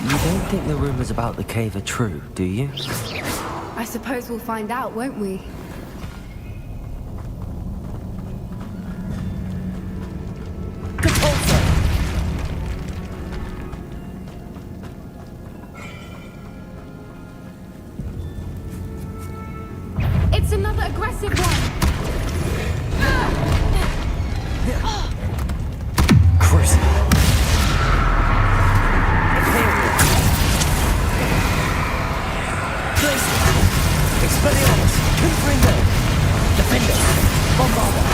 You don't think the rumors about the cave are true, do you? I suppose we'll find out, won't we? It's another aggressive one! Crucible. Expelliarmus, Confringo, Defender, Bombarder.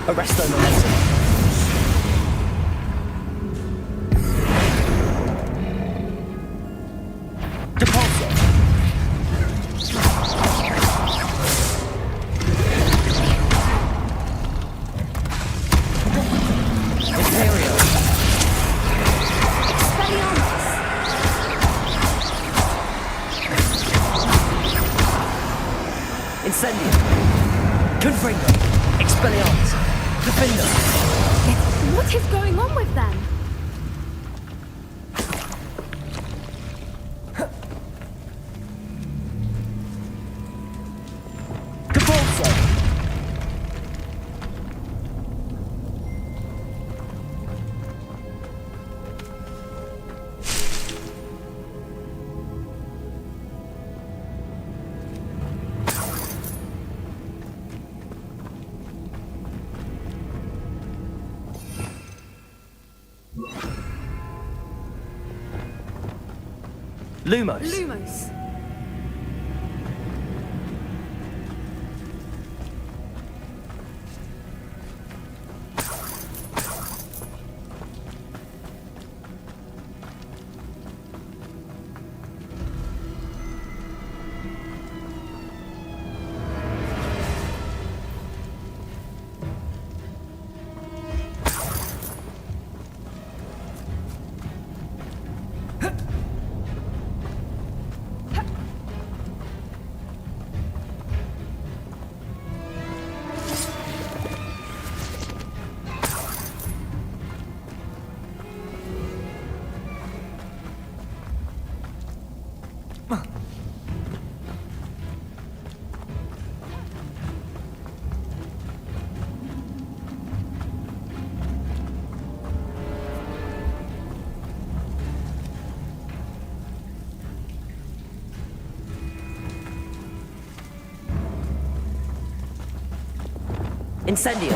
Arresto Momentum. Depulsor. Imperio. Incendium, Confringo, Expelliarmus, Defender. What is going on with them? Depulsor. Lumos. Lumos. Incendio.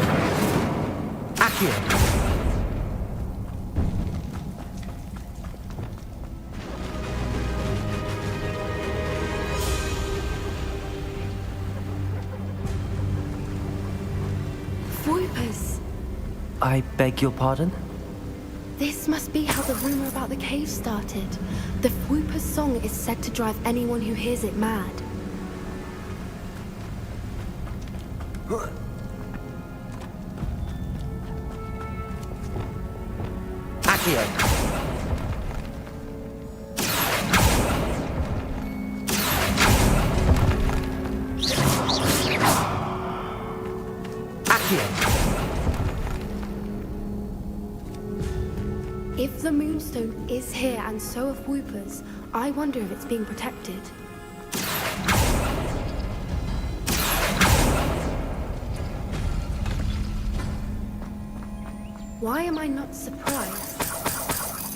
Accio. Voipers. I beg your pardon? This must be how the rumor about the cave started. The Whooper's song is said to drive anyone who hears it mad. Accio. Accio. If the Moonstone is here and so are Whoopers, I wonder if it's being protected. Why am I not surprised?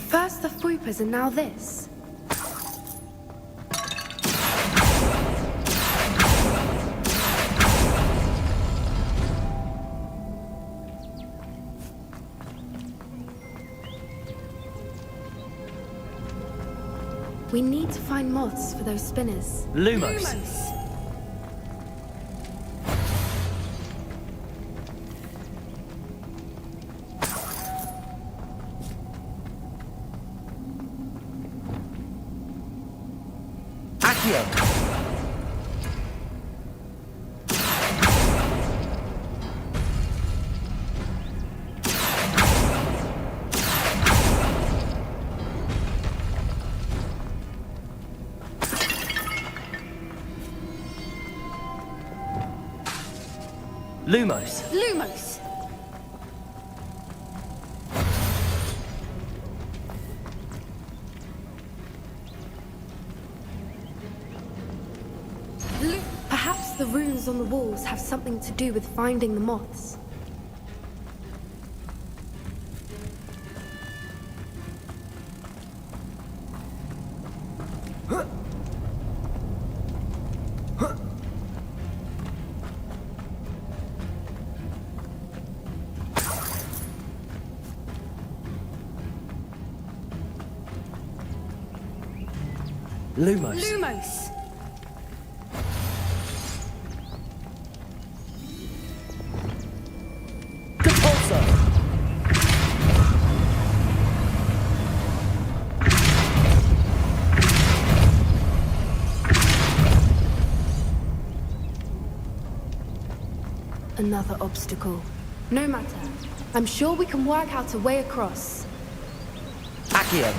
First the Whoopers and now this. We need to find moths for those spinners. Lumos. Accio. Lumos. Lumos! Perhaps the runes on the walls have something to do with finding the moths. Lumos. Lumos! Repulsor. Another obstacle. No matter. I'm sure we can work out a way across. Accio.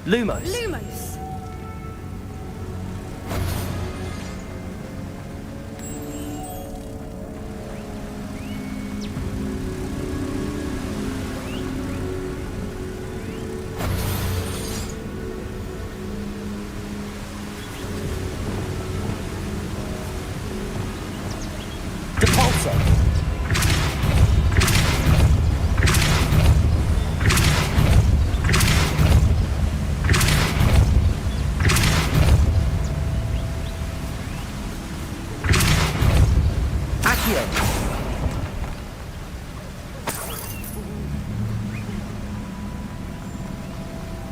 Lumos. Lumos! Repulsor.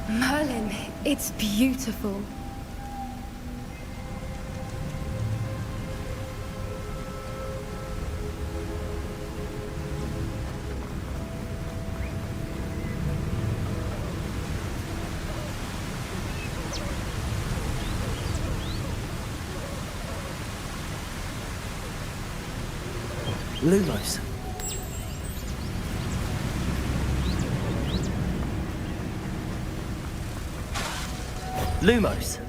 Merlin, it's beautiful. Lumos. Lumos.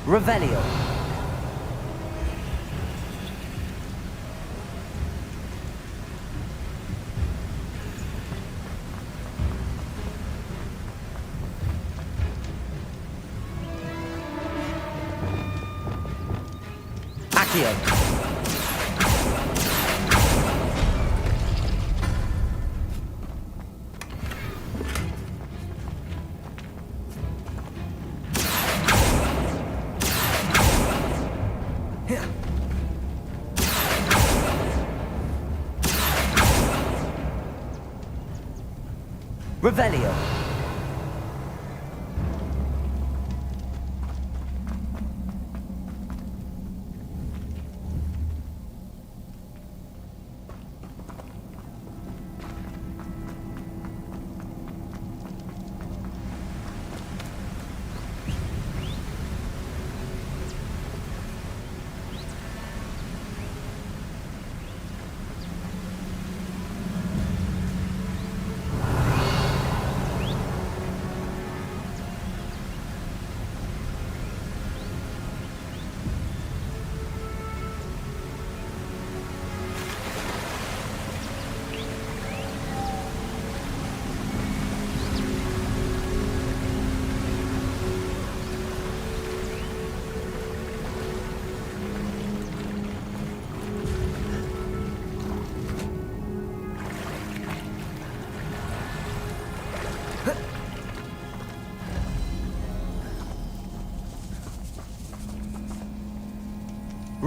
Revelio. Accio. Revelio.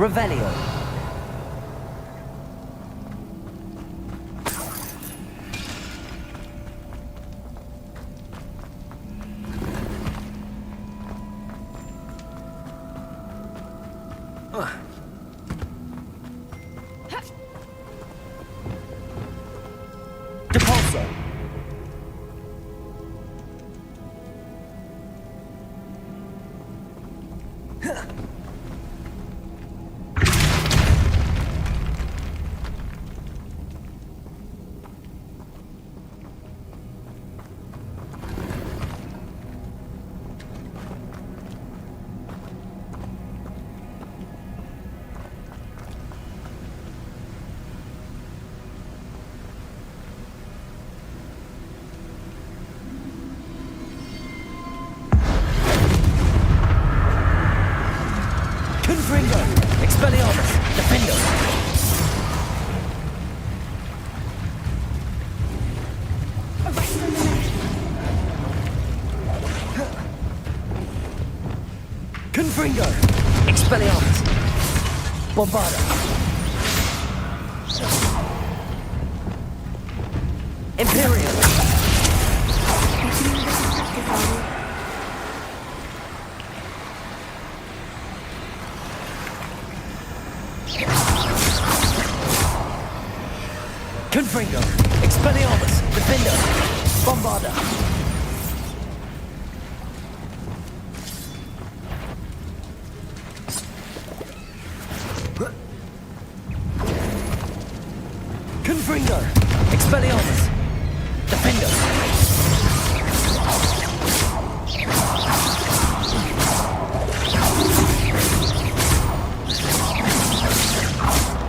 Revelio. Depulso. Expelliarmus, Defender. Arrest on the left. Confringo, Expelliarmus, Bombarda. Imperial. Confringo, Expelliarmus, Defender, Bombarda. Confringo, Expelliarmus, Defender.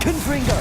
Confringo.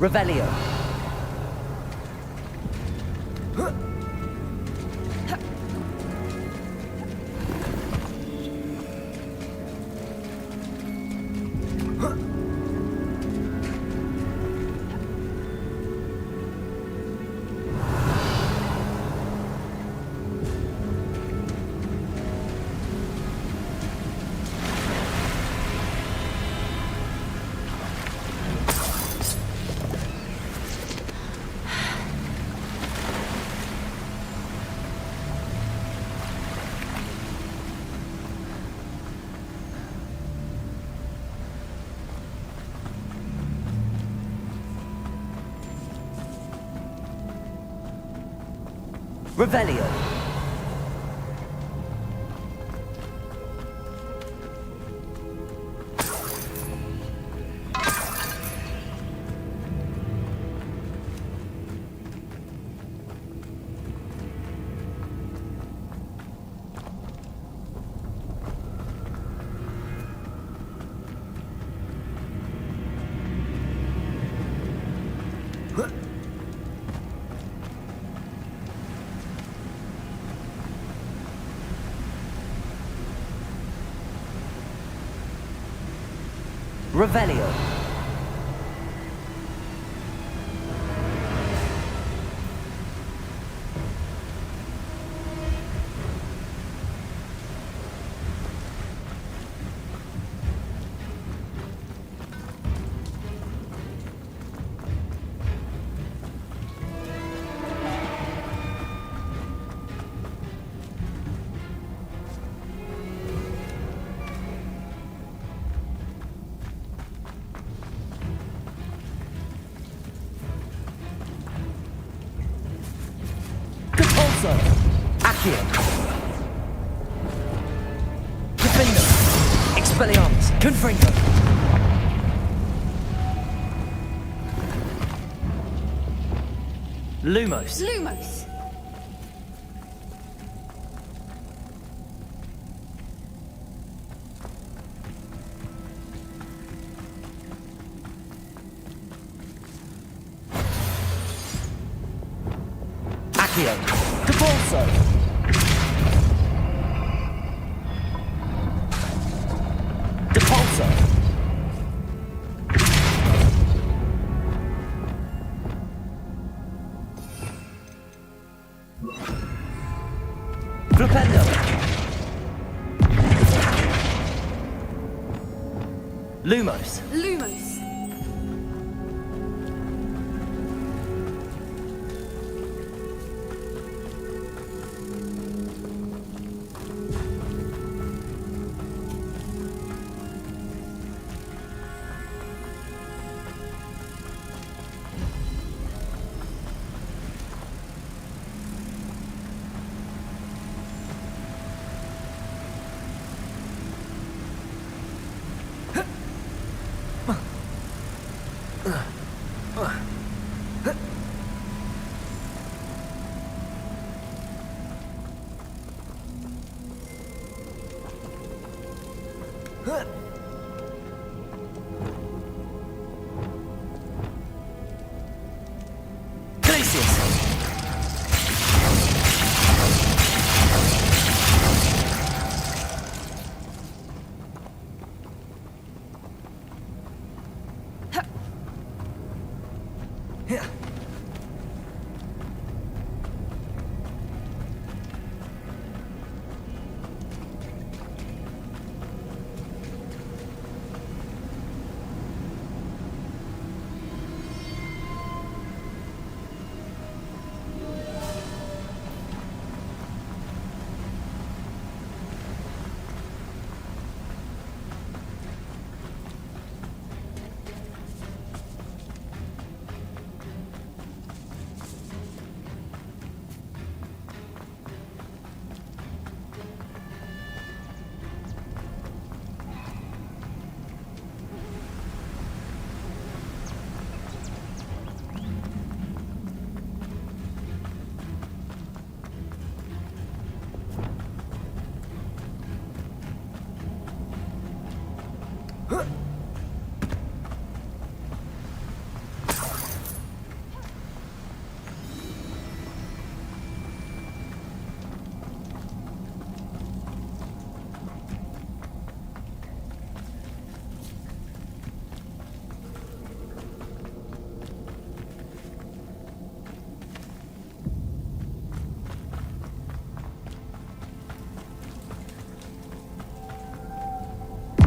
Revelio. Revelio. Revelio. Accio. Defender. Expelliarmus. Confringo. Lumos. Lumos. Accio. Depulso. Depulso. Flipendo. Lumos. Lumos.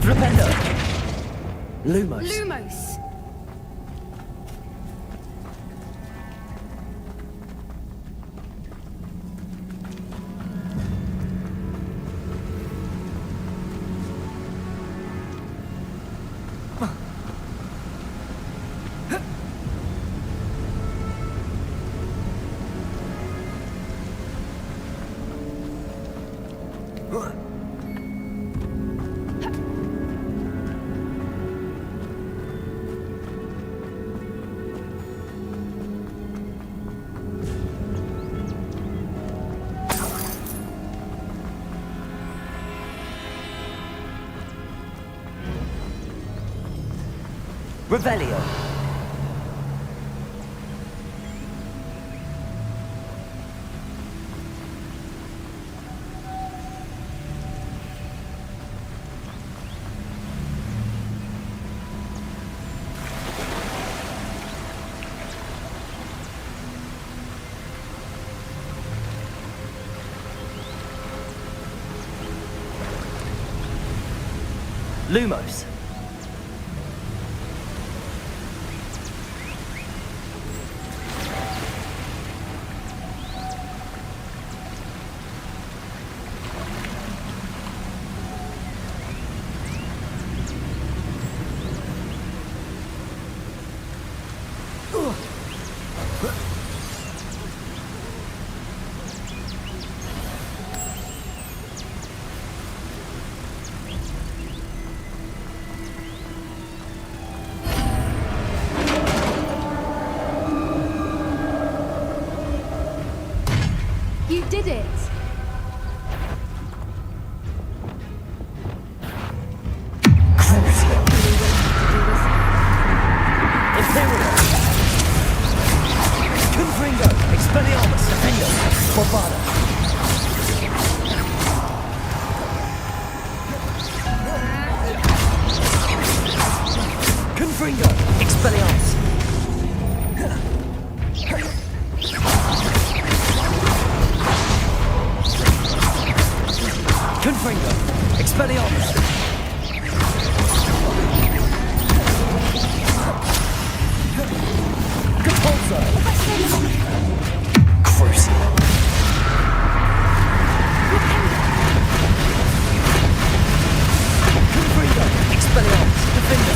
Flipendo. Lumos. Lumos. Revelio. Lumos. did it! Imperial! Confringo! Expelliarmus! Defendo! Bombada! Confringo! Expelliarmus! Confringo! Expelliarmus! Capulso! Crucial! Confringo! Expelliarmus! Defender!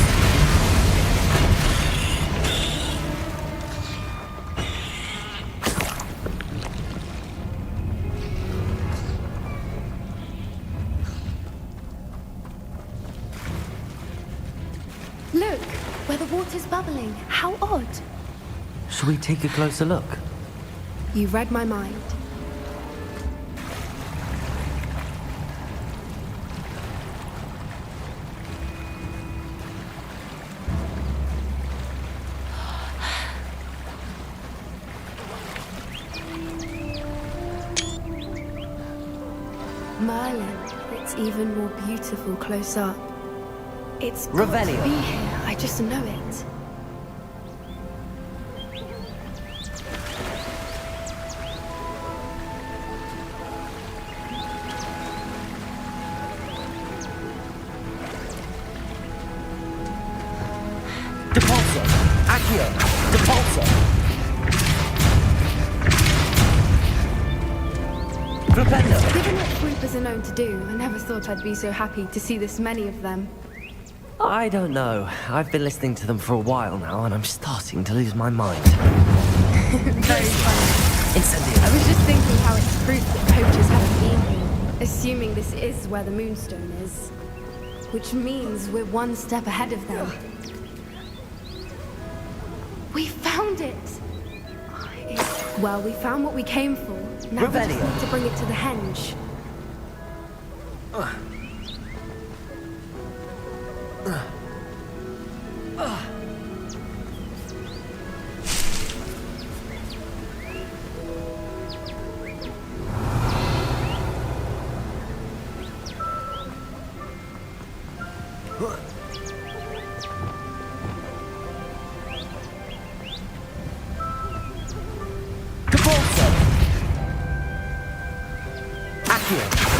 Look, where the water's bubbling. How odd. Should we take a closer look? You read my mind. Merlin, it's even more beautiful close up. It's got to Revelio. be here, I just know it. Depulso! Accio! Depulso! Flipendo! Given what swoopers are known to do, I never thought I'd be so happy to see this many of them. I don't know. I've been listening to them for a while now, and I'm starting to lose my mind. Very funny. Incendio! I was just thinking how it's proof that poachers haven't been here, assuming this is where the moonstone is. Which means we're one step ahead of them. We found it! Well, we found what we came for. Now we just Revelio. need to bring it to the henge. Depulso! Accio!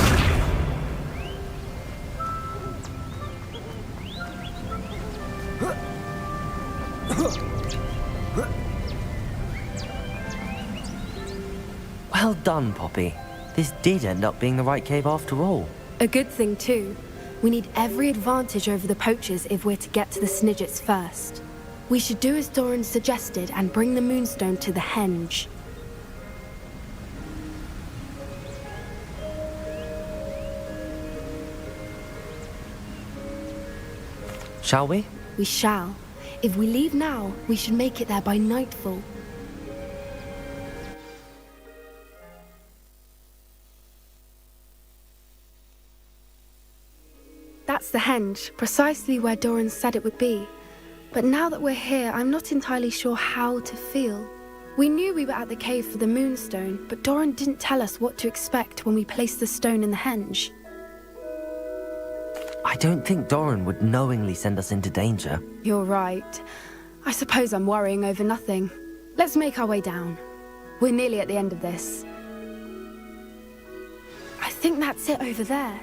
Well done, Poppy. This did end up being the right cave after all. A good thing, too. We need every advantage over the poachers if we're to get to the Snidgets first. We should do as Doran suggested and bring the moonstone to the henge. Shall we? We shall. If we leave now, we should make it there by nightfall. That's the henge, precisely where Doran said it would be. But now that we're here, I'm not entirely sure how to feel. We knew we were at the cave for the moonstone, but Doran didn't tell us what to expect when we placed the stone in the henge. I don't think Doran would knowingly send us into danger. You're right. I suppose I'm worrying over nothing. Let's make our way down. We're nearly at the end of this. I think that's it over there.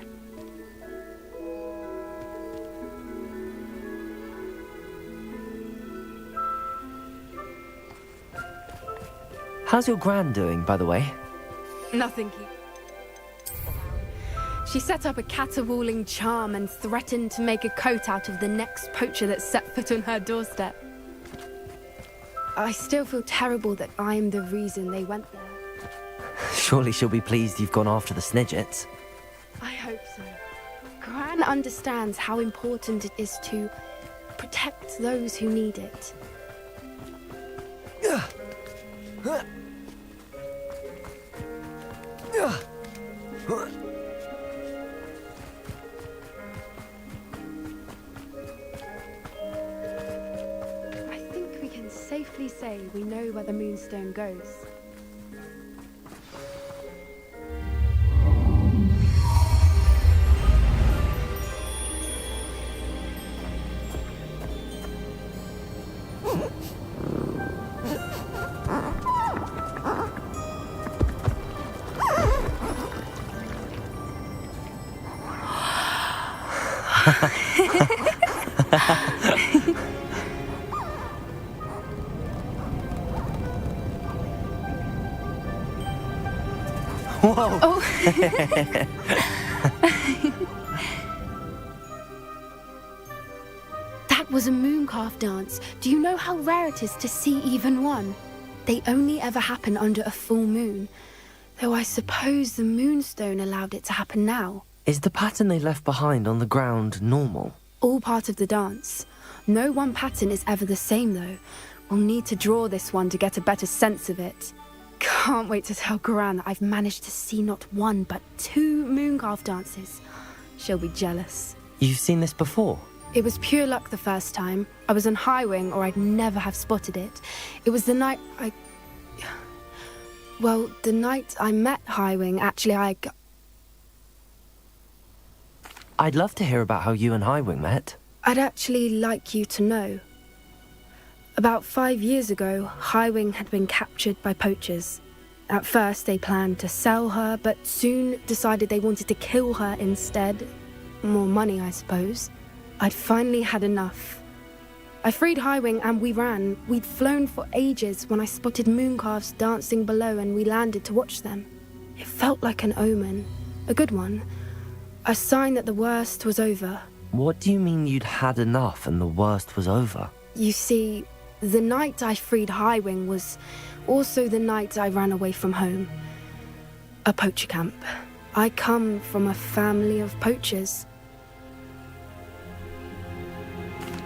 How's your gran doing, by the way? Nothing. She set up a caterwauling charm and threatened to make a coat out of the next poacher that set foot on her doorstep. I still feel terrible that I'm the reason they went there. Surely she'll be pleased you've gone after the Snidgets. I hope so. Gran understands how important it is to protect those who need it. moonstone goes. Whoa! Oh. That was a mooncalf dance. Do you know how rare it is to see even one? They only ever happen under a full moon. Though I suppose the moonstone allowed it to happen now. Is the pattern they left behind on the ground normal? All part of the dance. No one pattern is ever the same though. We'll need to draw this one to get a better sense of it. Can't wait to tell Gran that I've managed to see not one but 2 mooncalf dances. She'll be jealous. You've seen this before? It was pure luck the first time. I was on High Wing or I'd never have spotted it. It was the night the night I met High Wing, actually I'd love to hear about how you and Highwing met. I'd actually like you to know. About 5 years ago, High Wing had been captured by poachers. At first, they planned to sell her, but soon decided they wanted to kill her instead. More money, I suppose. I'd finally had enough. I freed High Wing and we ran. We'd flown for ages when I spotted mooncalves dancing below and we landed to watch them. It felt like an omen. A good one. A sign that the worst was over. What do you mean you'd had enough and the worst was over? You see, the night I freed High Wing was also the night I ran away from home. A poacher camp. I come from a family of poachers.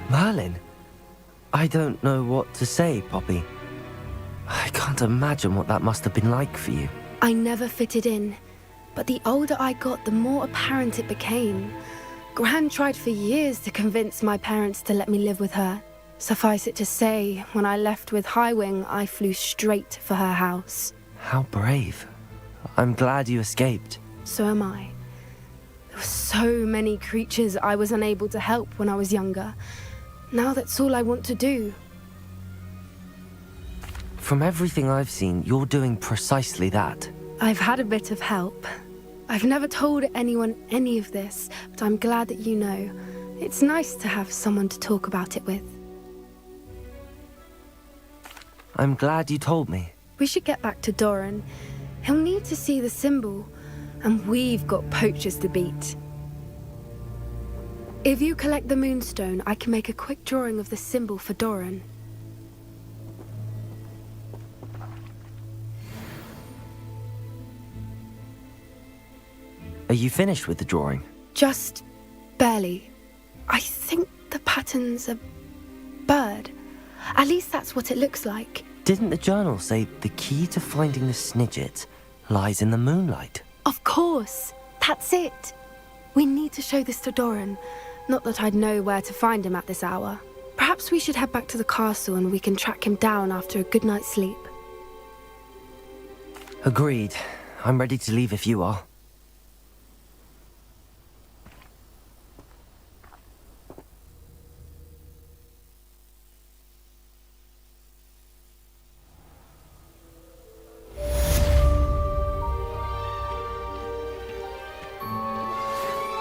Merlin? I don't know what to say, Poppy. I can't imagine what that must have been like for you. I never fitted in, but the older I got, the more apparent it became. Gran tried for years to convince my parents to let me live with her. Suffice it to say, when I left with High Wing, I flew straight for her house. How brave. I'm glad you escaped. So am I. There were so many creatures I was unable to help when I was younger. Now that's all I want to do. From everything I've seen, you're doing precisely that. I've had a bit of help. I've never told anyone any of this, but I'm glad that you know. It's nice to have someone to talk about it with. I'm glad you told me. We should get back to Doran. He'll need to see the symbol, and we've got poachers to beat. If you collect the moonstone, I can make a quick drawing of the symbol for Doran. Are you finished with the drawing? Just barely. I think the pattern's a bird. At least that's what it looks like. Didn't the journal say the key to finding the Snidget lies in the moonlight? Of course. That's it. We need to show this to Doran. Not that I'd know where to find him at this hour. Perhaps we should head back to the castle and we can track him down after a good night's sleep. Agreed. I'm ready to leave if you are.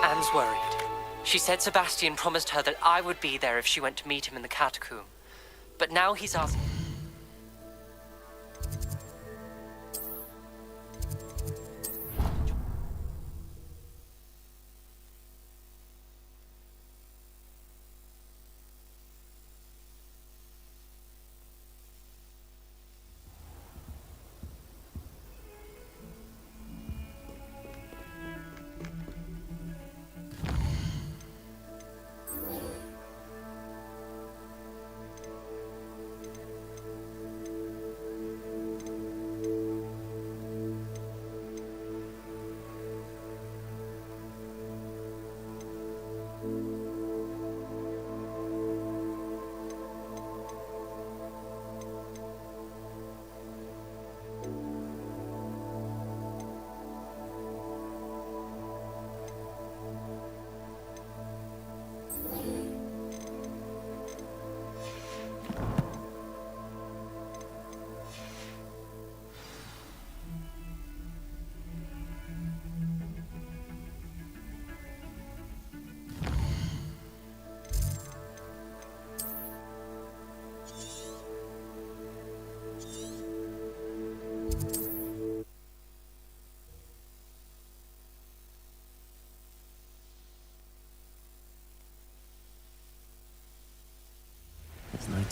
Anne's worried. She said Sebastian promised her that I would be there if she went to meet him in the catacomb. But now he's asking...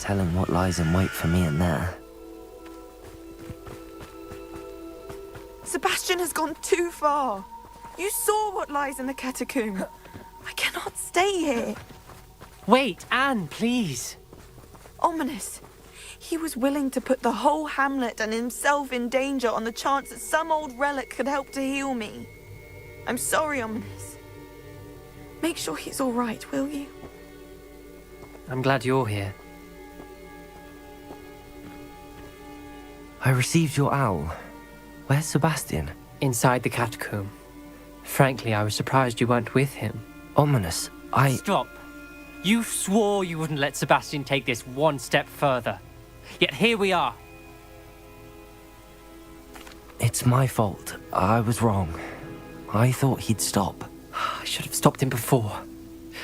telling what lies in wait for me in there. Sebastian has gone too far. You saw what lies in the catacomb. I cannot stay here. Wait, Anne, please. Ominous. He was willing to put the whole hamlet and himself in danger on the chance that some old relic could help to heal me. I'm sorry, Ominous. Make sure he's all right, will you? I'm glad you're here. I received your owl. Where's Sebastian? Inside the catacomb. Frankly, I was surprised you weren't with him. Ominous, Stop. You swore you wouldn't let Sebastian take this one step further. Yet here we are. It's my fault. I was wrong. I thought he'd stop. I should have stopped him before.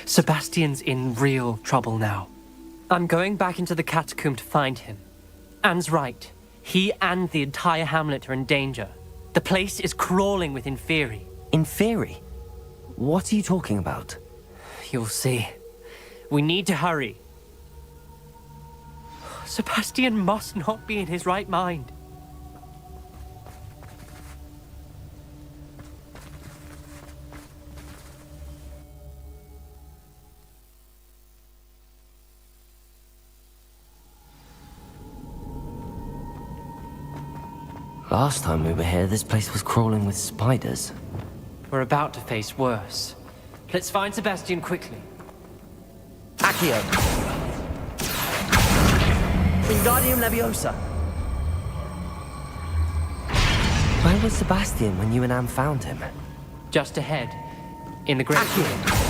Sebastian's in real trouble now. I'm going back into the catacomb to find him. Anne's right. He and the entire hamlet are in danger. The place is crawling with Inferi. Inferi? What are you talking about? You'll see. We need to hurry. Sebastian must not be in his right mind. Last time we were here, this place was crawling with spiders. We're about to face worse. Let's find Sebastian quickly. Accio. Wingardium Leviosa. Where was Sebastian when you and Anne found him? Just ahead, in the great... Accio.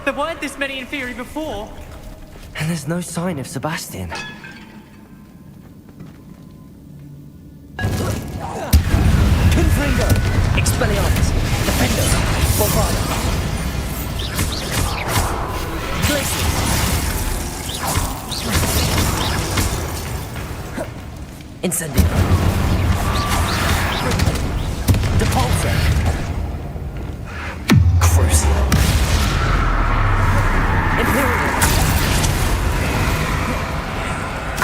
There weren't this many Inferi before. And there's no sign of Sebastian. Confringo. Expelliarmus. Defender. Bombarda. Glacius. Incendio. Depulsor. Crucio. Imperial.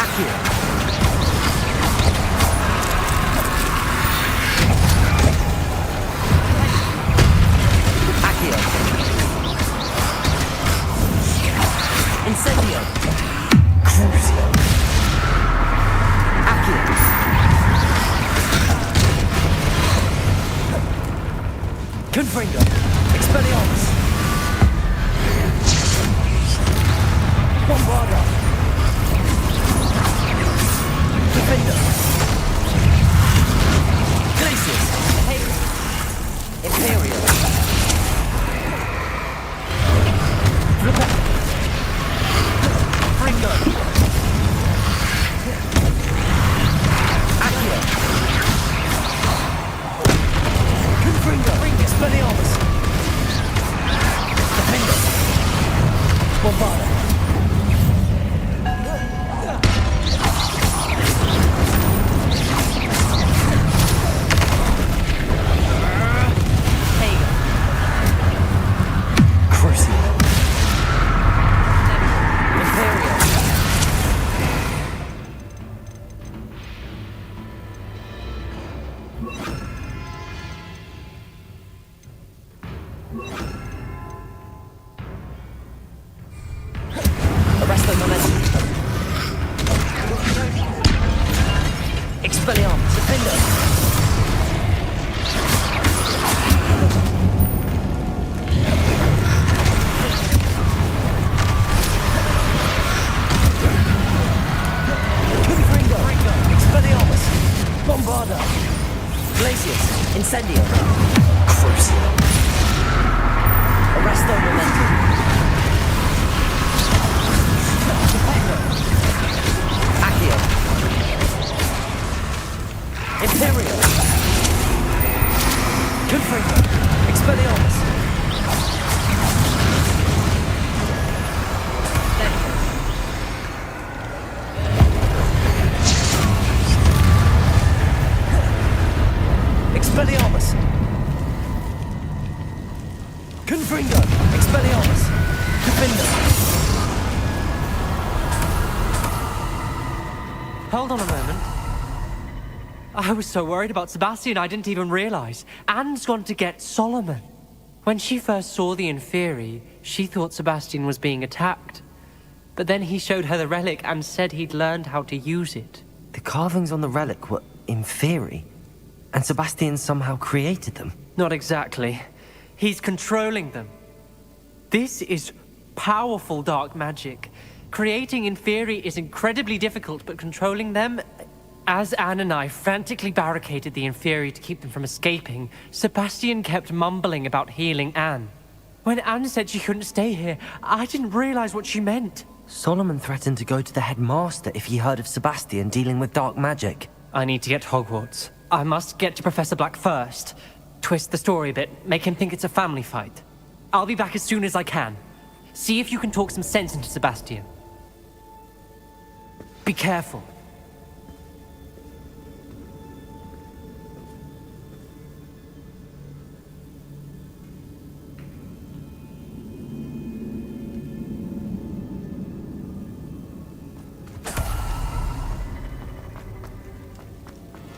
Accio. Accio. Incendio. Crucio. Accio. Confringo. Expelliarmus. Bombarda. Defender. Glacius. Imperial. Flipper. Fringo. Accio. Bombarda. Hold on a moment. I was so worried about Sebastian I didn't even realize. Anne's gone to get Solomon. When she first saw the Inferi, she thought Sebastian was being attacked. But then he showed her the relic and said he'd learned how to use it. The carvings on the relic were Inferi, and Sebastian somehow created them. Not exactly. He's controlling them. This is powerful dark magic. Creating Inferi is incredibly difficult, but controlling them... As Anne and I frantically barricaded the Inferi to keep them from escaping, Sebastian kept mumbling about healing Anne. When Anne said she couldn't stay here, I didn't realize what she meant. Solomon threatened to go to the headmaster if he heard of Sebastian dealing with dark magic. I need to get to Hogwarts. I must get to Professor Black first. Twist the story a bit, make him think it's a family fight. I'll be back as soon as I can. See if you can talk some sense into Sebastian. Be careful.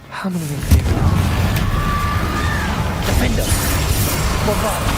How many Inferi? Defender! Bombarda!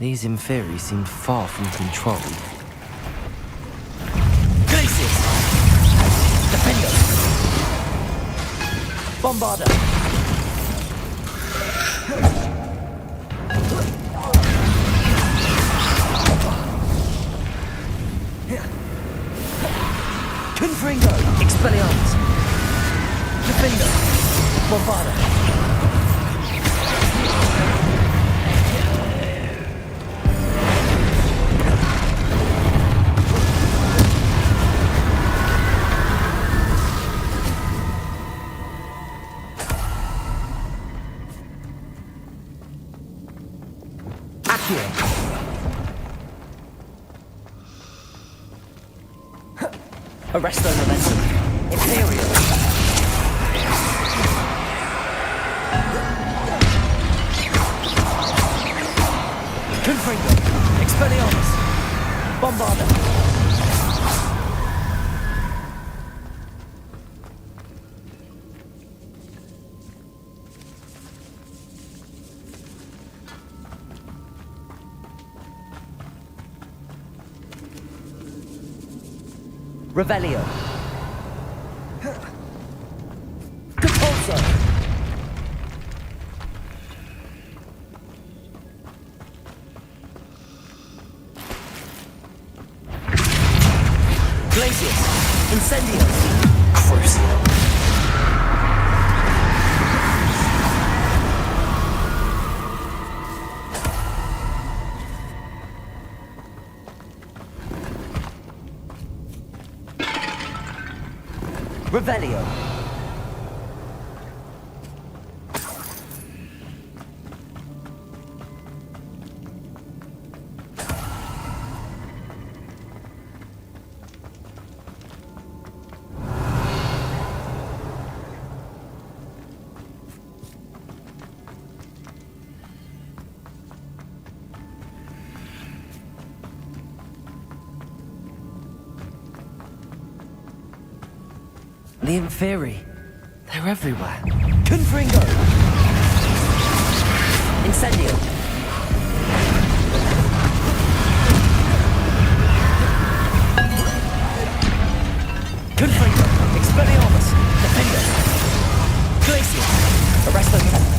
These Inferi seemed far from controlled. Glacius! Defender! Bombarda! Confringo! Expelliarmus! Defender! Bombarda! Accio. Arresto momentum. Imperial. Confringo. Expelliarmus. Bombarda. Revelio. Compulso. Glacius. Incendio. Crucio. Revelio. The Inferi. They're everywhere. Confringo. Incendio. Confringo. Expelliarmus. Defender. Glacius. Arresto.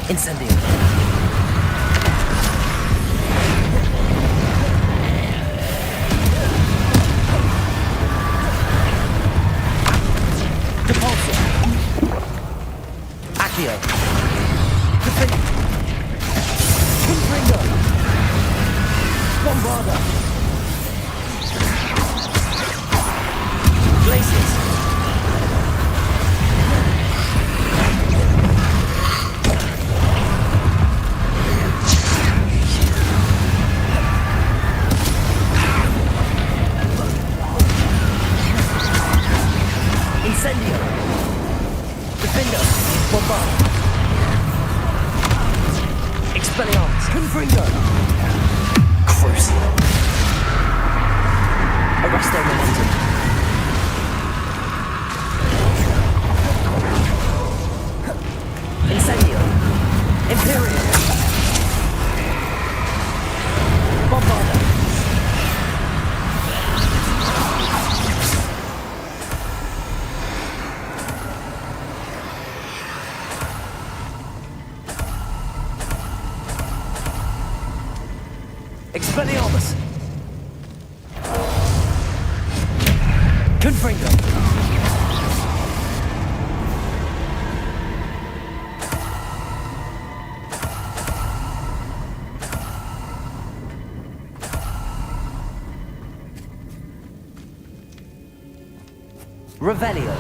Incendio. Depulso. Accio. Confringo. Bombarda. Glacius. Incendio. Defender. Bombarda. Expelliarmus. Confringo. Crucio. Arresto momentum. Incendio. Imperial. Bombarda. Expelliarmus. Confringo. Revelio.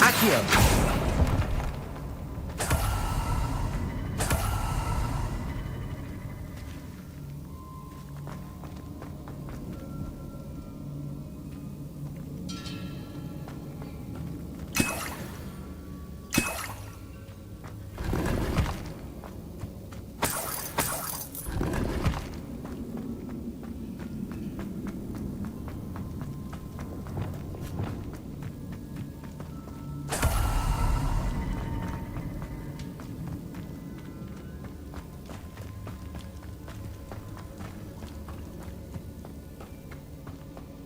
Accio.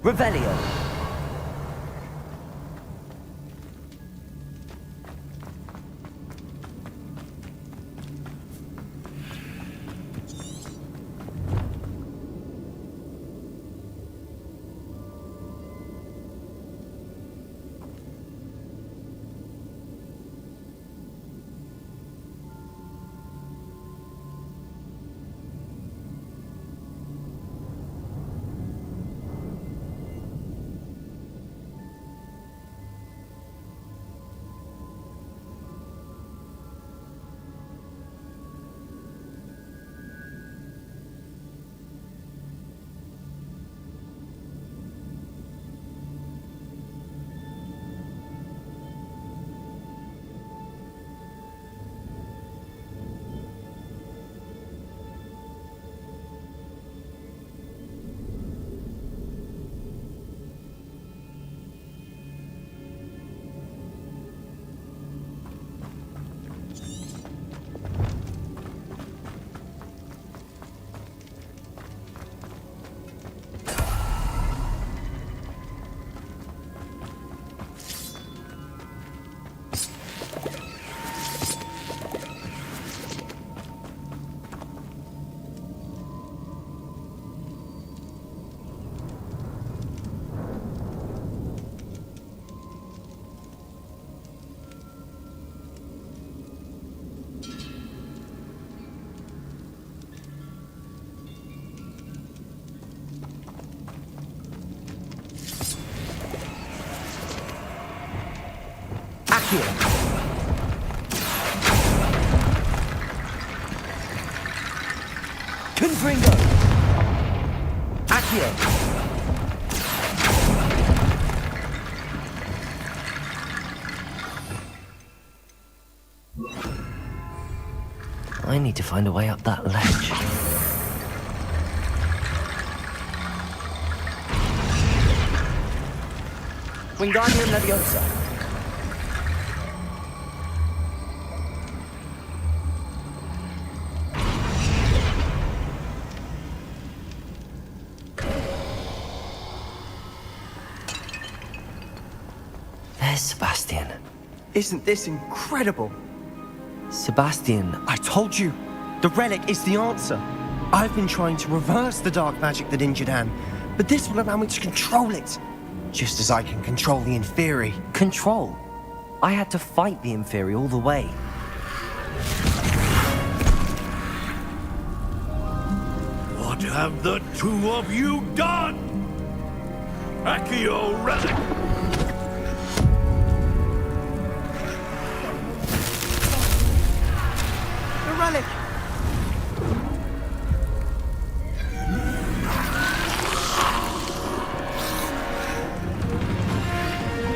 Revelio. Confringo. Accio. I need to find a way up that ledge. Wingardium Leviosa. There's Sebastian. Isn't this incredible? Sebastian, I told you, the relic is the answer. I've been trying to reverse the dark magic that injured Anne, but this will allow me to control it. Just as I can control the Inferi. control. I had to fight the Inferi all the way. What have the two of you done? Accio relic! The relic!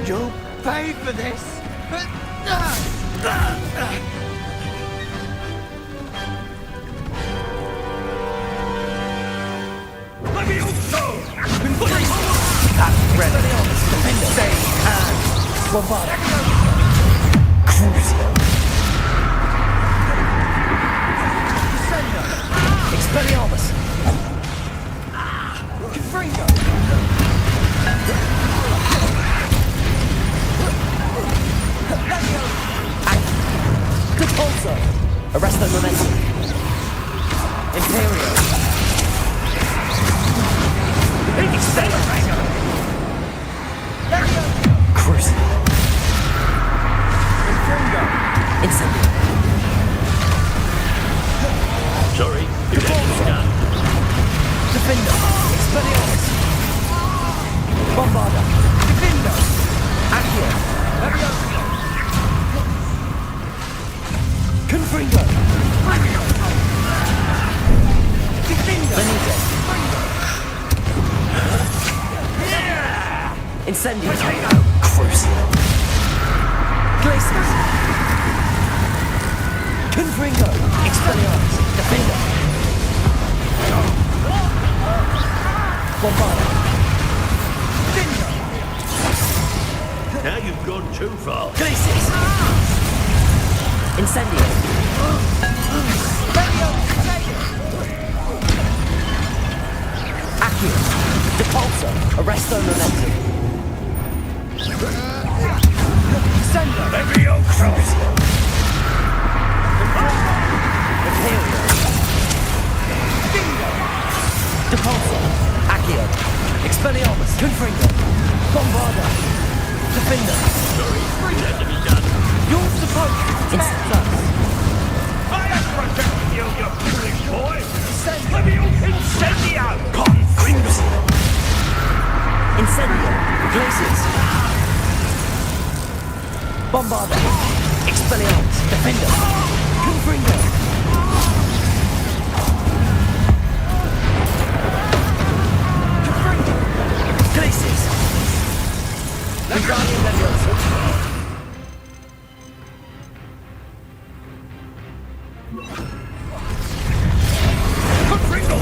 You'll pay for this! Levioso! That's ready. Save hands! Bombarda! Crucio! Descendo! Expelliarmus! Confringo! Depulso. Arresto Momentum. Imperio. Accelerator! Cruise. Confringo! Incendio. Sorry, your engine's done. Defender! Expelliarmus! Bombarda! Defender! Accio. Leviosa! Confringo. Defender! Benito. Incendio. Crucio. Glacius. Confringo. Expelliarmus. Defender. Bombarda. Now you've gone too far. Glacius. Incendio. Accio. Repulsor, arresto momentum. Sender, Levioso! Imperial. Depulsor, Accio, Expelliarmus, Confringo, Bombarder, Defender. Sorry, that to be done. You're supposed to protect us. I am protecting you, you foolish boy! Levioso! Incendio! Confringo! Incendio, Glaciers. Bombarder, Expelliarmus, Defender, Confringo. Glaciers. Wingardium Leviosa. Confringo!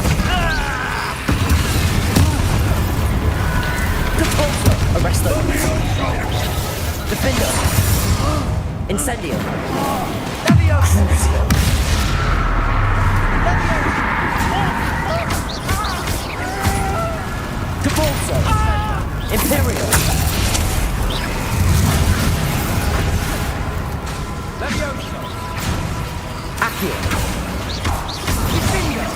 Depulsor, arresto. Defender. Incendio. Leviosa. Depulsor. Imperial. Leviosa. Accio. Defender.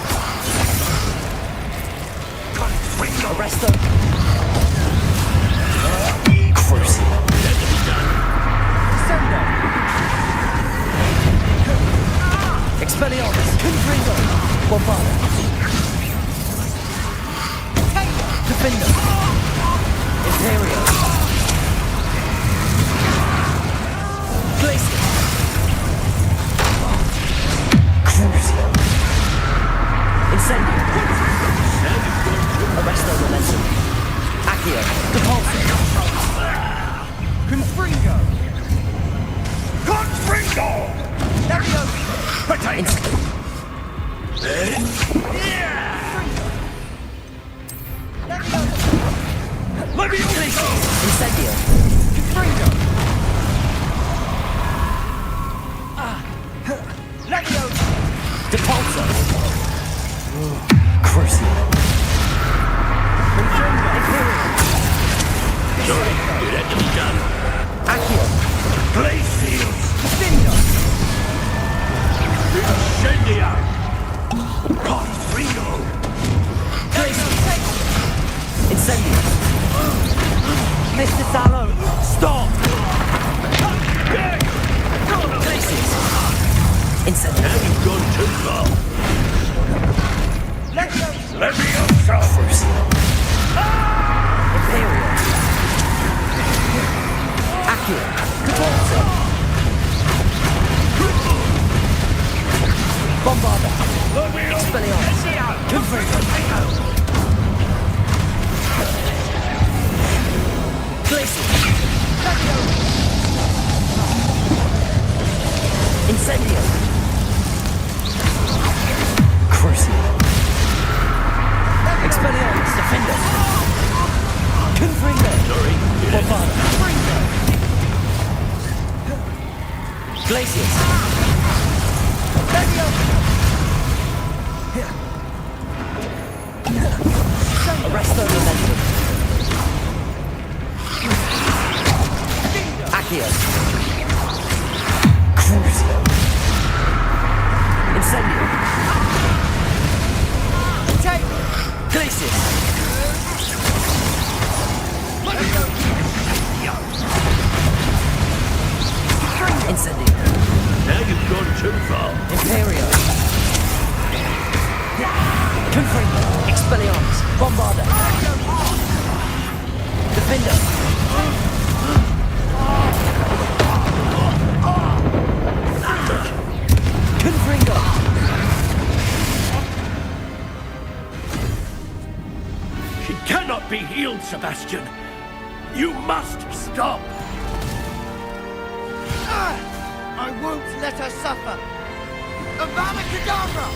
Arresto. Crucial. Sender. Expelliarmus. Confringo. Bombarder. Defender. Imperial. Glacier. Crucial. Incendio. Arresto momentum. Accio. Depulsor. Confringo. Confringo! Leviosa. Potato! Levioso! Incendio. Confringo. Leviosa. Depulsor. Crucial. Confringo. Imperial. Sorry, it had to be done. Accio. Glaciers! Defender. Incendio! Confringo! Incendio. Mr. Sallow, stop! Glaciers. Incendio. Now you've gone too far. Leviosa. Levioso! Imperial. Accio. Depulsor. Bombarder. Expelliarmus. Confringo. Glacier. Incendio. Crucial. Expelliarmus. Defender. Confringo. Sorry, it had Bombarder. Glaciers. Arresto momentum. Accio. Crucial. Incendio. Glaciers. Incendio. Now you've gone too far. Imperial. Confringo. Expelliarmus. Bombarder. Defender. Confringo. She cannot be healed, Sebastian. You must stop. I won't let her suffer. Avada Kedavra!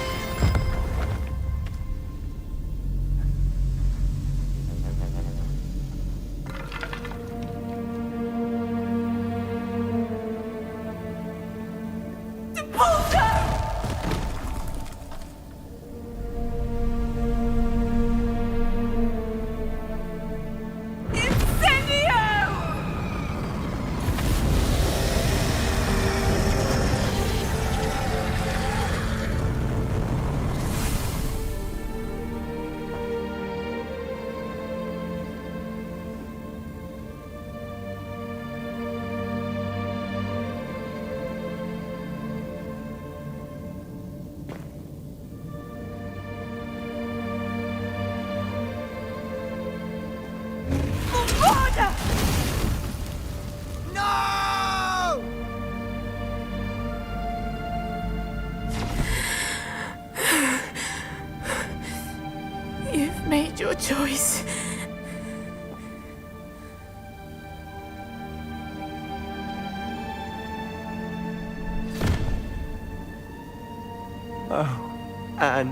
Anne.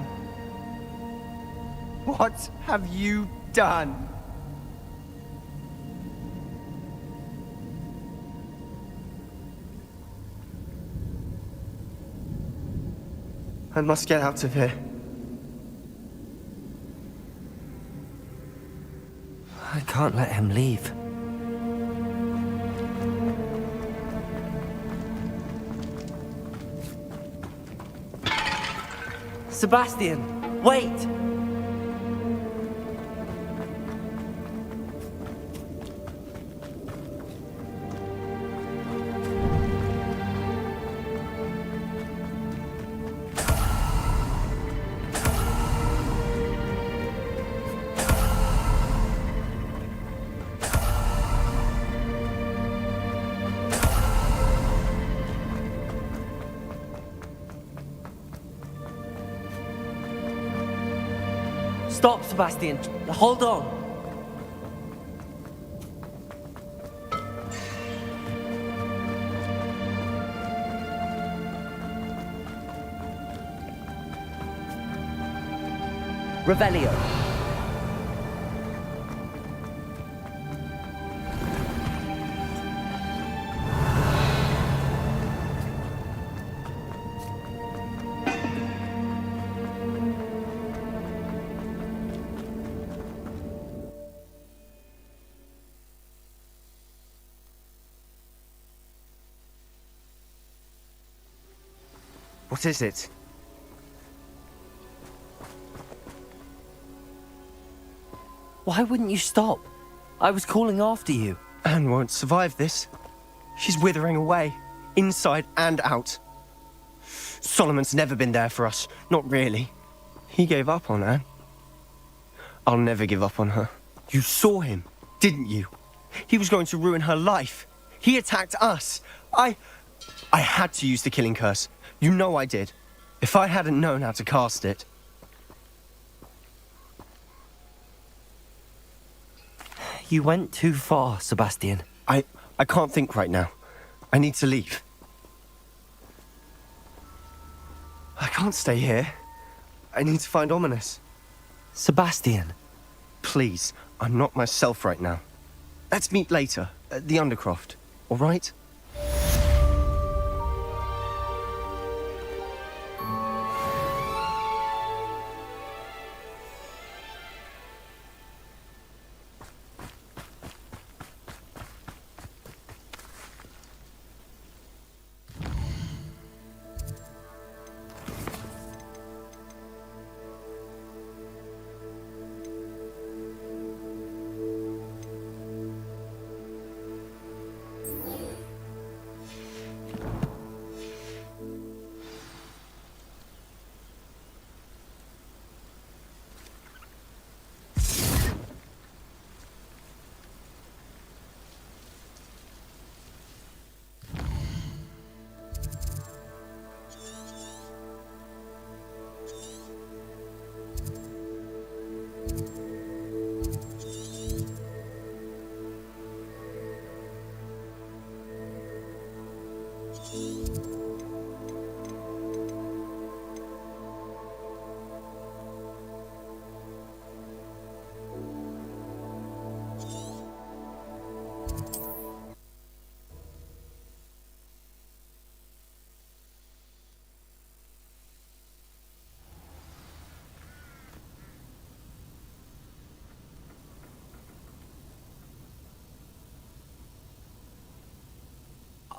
What have you done? I must get out of here. I can't let him leave. Sebastian, wait! Stop, Sebastian. Hold on. Revelio. What is it? Why wouldn't you stop? I was calling after you. Anne won't survive this. She's withering away, inside and out. Solomon's never been there for us, not really. He gave up on Anne. I'll never give up on her. You saw him, didn't you? He was going to ruin her life. He attacked us. I had to use the killing curse. You know I did. If I hadn't known how to cast it... You went too far, Sebastian. I can't think right now. I need to leave. I can't stay here. I need to find Ominous. Sebastian. Please, I'm not myself right now. Let's meet later, at the Undercroft, all right?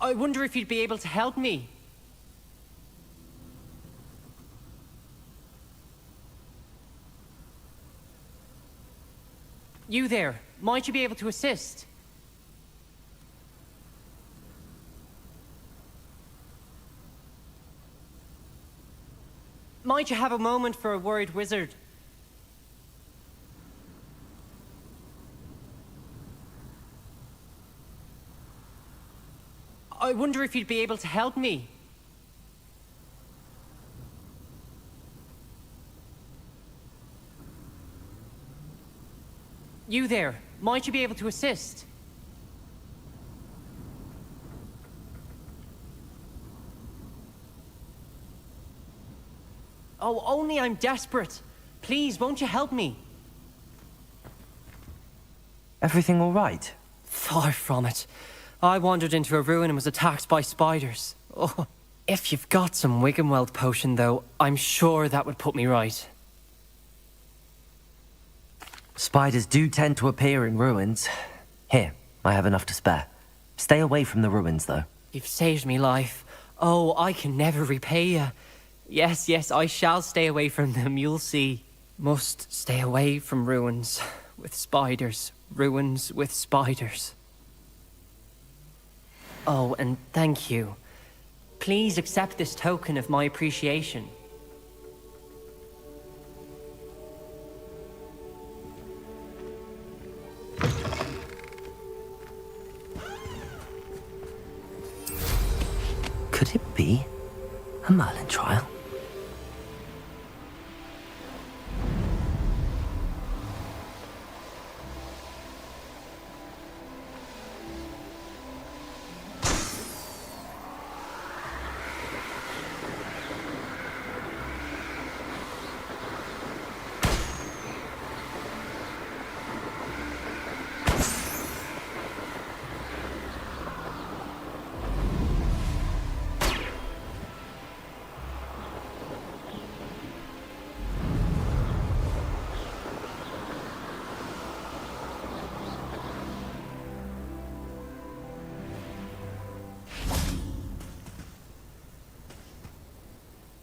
I wonder if you'd be able to help me. You there, might you be able to assist? Might you have a moment for a worried wizard? I wonder if you'd be able to help me. You there, might you be able to assist? Oh, only I'm desperate. Please, won't you help me? Everything all right? Far from it. I wandered into a ruin and was attacked by spiders. Oh, if you've got some Wiggenweld potion, though, I'm sure that would put me right. Spiders do tend to appear in ruins. Here, I have enough to spare. Stay away from the ruins, though. You've saved me life. Oh, I can never repay you. Yes, yes, I shall stay away from them, you'll see. Must stay away from ruins with spiders. Ruins with spiders. Oh, and thank you. Please accept this token of my appreciation. Could it be a Merlin trial?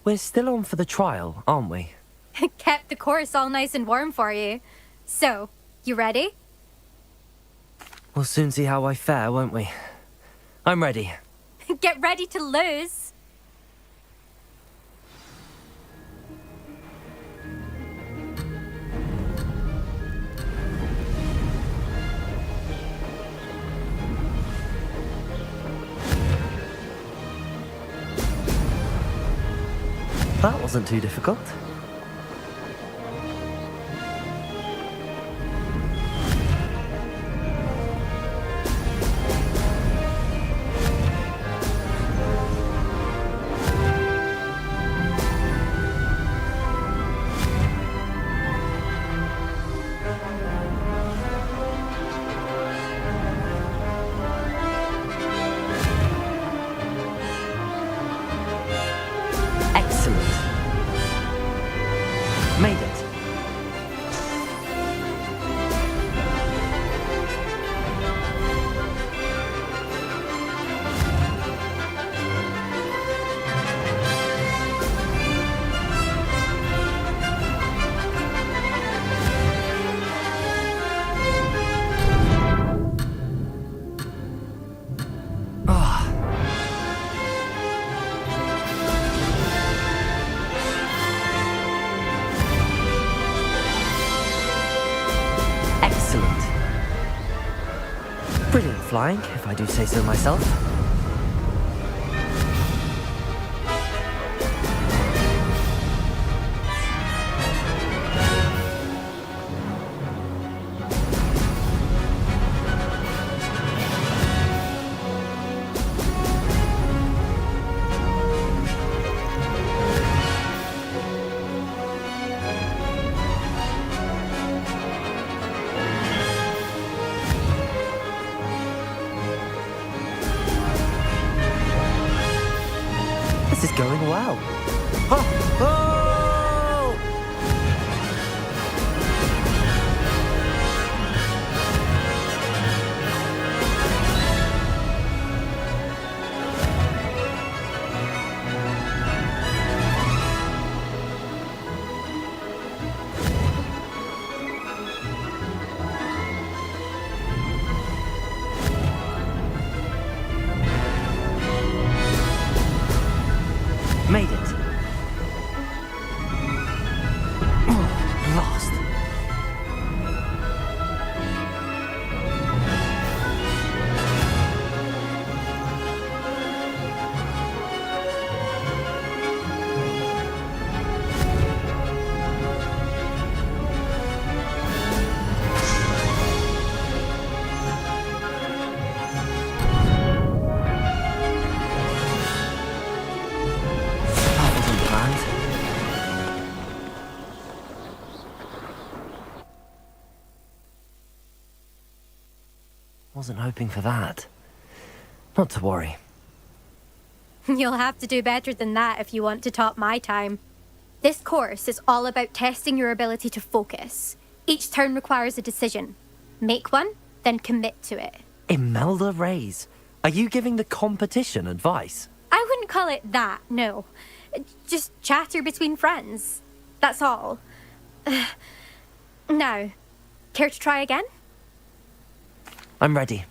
We're still on for the trial, aren't we? Kept the course all nice and warm for you. So, you ready? We'll soon see how I fare, won't we? I'm ready. Get ready to lose. That wasn't too difficult. Made it. Brilliant flying, if I do say so myself. This is going well. Oh! Oh! Made it. Wasn't hoping for that. Not to worry. You'll have to do better than that if you want to top my time. This course is all about testing your ability to focus. Each turn requires a decision. Make one, then commit to it. Imelda Reyes, are you giving the competition advice? I wouldn't call it that, no. Just chatter between friends. That's all. Now, care to try again? I'm ready.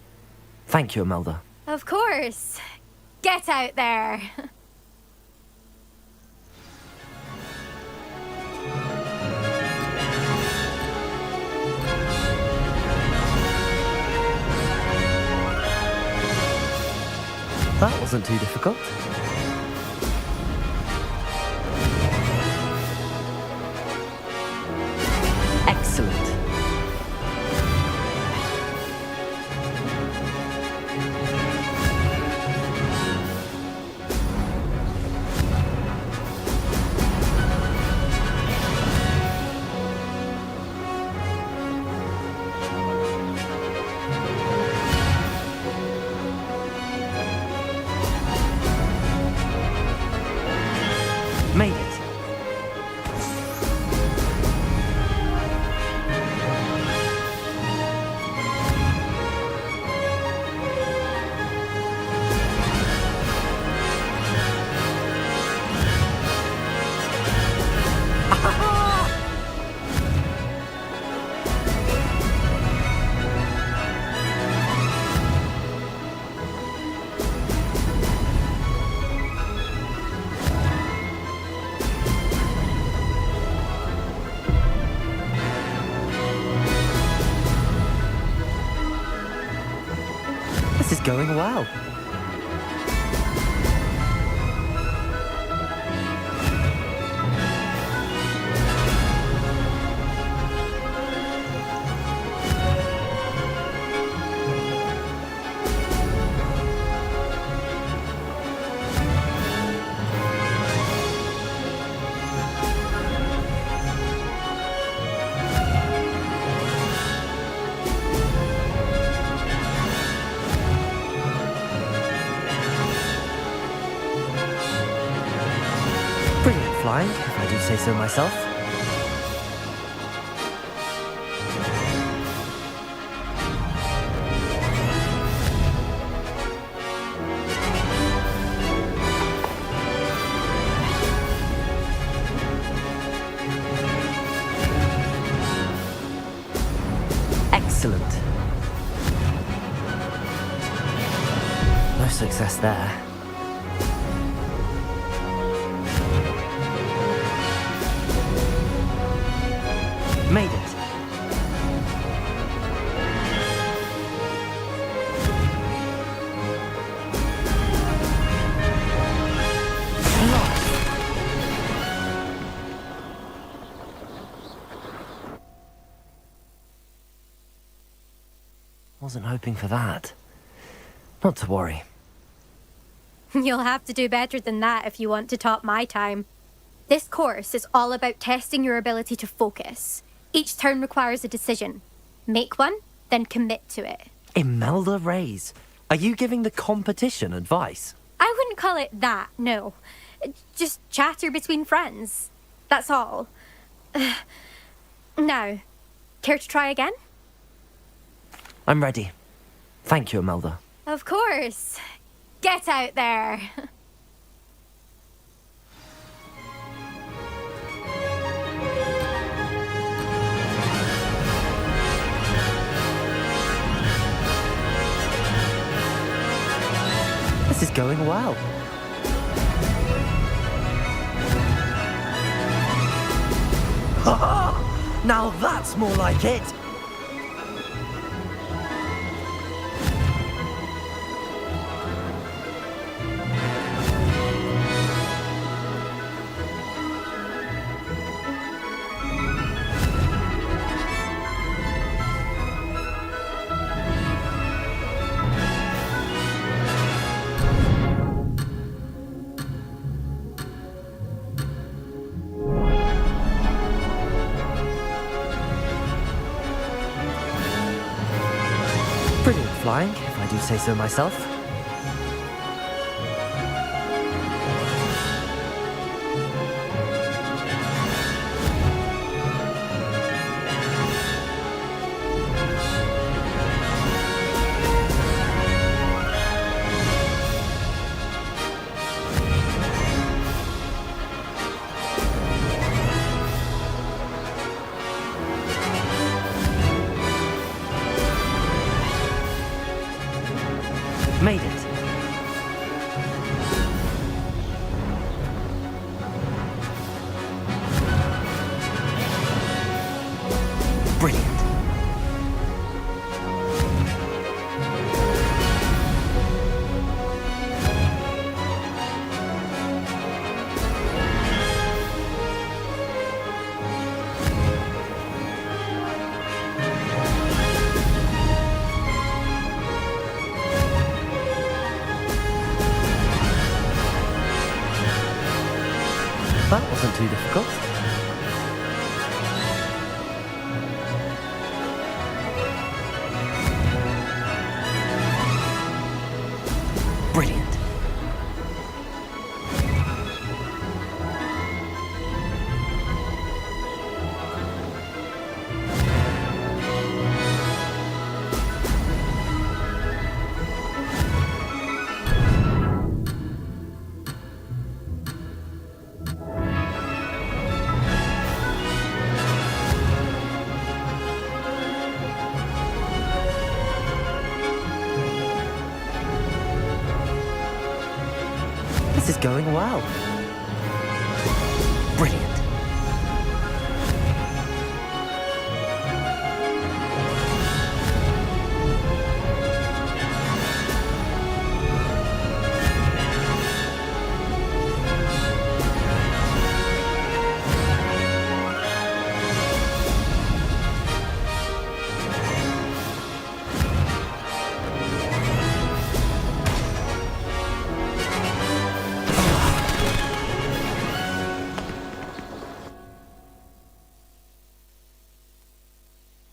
Thank you, Imelda. Of course. Get out there. That wasn't too difficult. Excellent. Made it. This is going well. Brilliant flying, if I do say so myself. Excellent. No success there. Made it. Lost. Wasn't hoping for that. Not to worry. You'll have to do better than that if you want to top my time. This course is all about testing your ability to focus. Each turn requires a decision. Make one, then commit to it. Imelda Reyes, are you giving the competition advice? I wouldn't call it that, no. Just chatter between friends. That's all. Now, care to try again? I'm ready. Thank you, Imelda. Of course. Get out there. This is going well. Ha ha! Now that's more like it! flying, if I do say so myself. Made it. Brilliant. That wasn't too difficult. Brilliant. This is going well. Brilliant.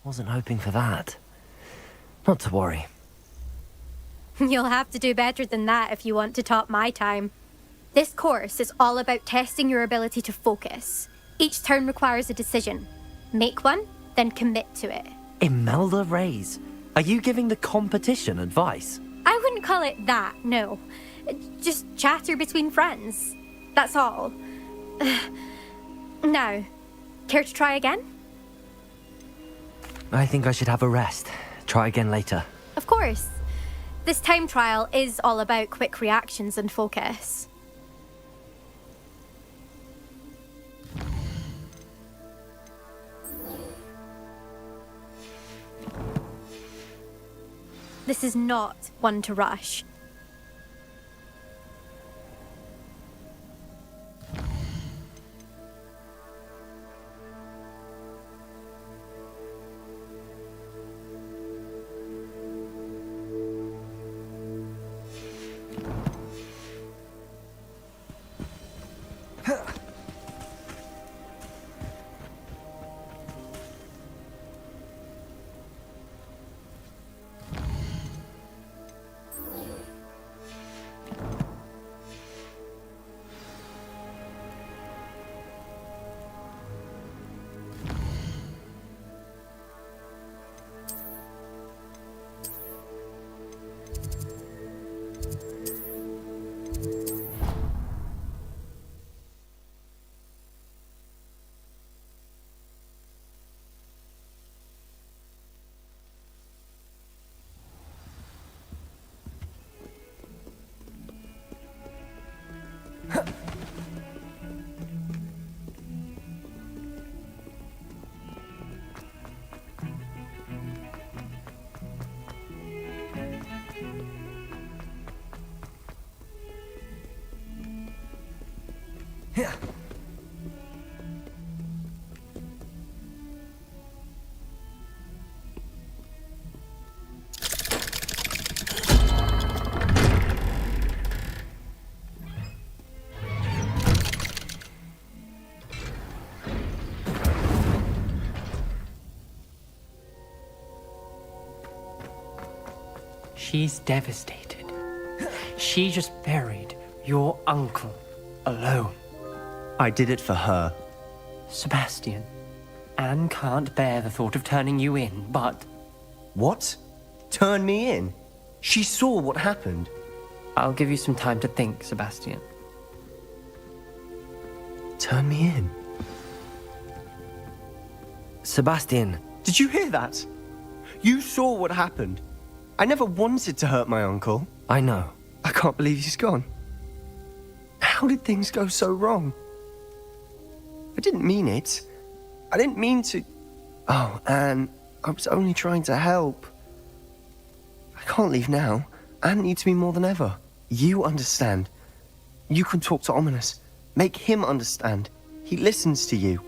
Wasn't hoping for that. Not to worry. You'll have to do better than that if you want to top my time. This course is all about testing your ability to focus. Each turn requires a decision. Make one, then commit to it. Imelda Reyes, are you giving the competition advice? I wouldn't call it that, no. Just chatter between friends. That's all. Now, care to try again? I think I should have a rest. Try again later. Of course. This time trial is all about quick reactions and focus. This is not one to rush. She's devastated. She just buried your uncle alone. I did it for her. Sebastian, Anne can't bear the thought of turning you in, but... What? Turn me in? She saw what happened. I'll give you some time to think, Sebastian. Turn me in? Sebastian, Did you hear that? You saw what happened. I never wanted to hurt my uncle. I know. I can't believe he's gone. How did things go so wrong? I didn't mean it. I didn't mean to... Oh, Anne, I was only trying to help. I can't leave now. Anne needs me more than ever. You understand. You can talk to Ominous. Make him understand. He listens to you.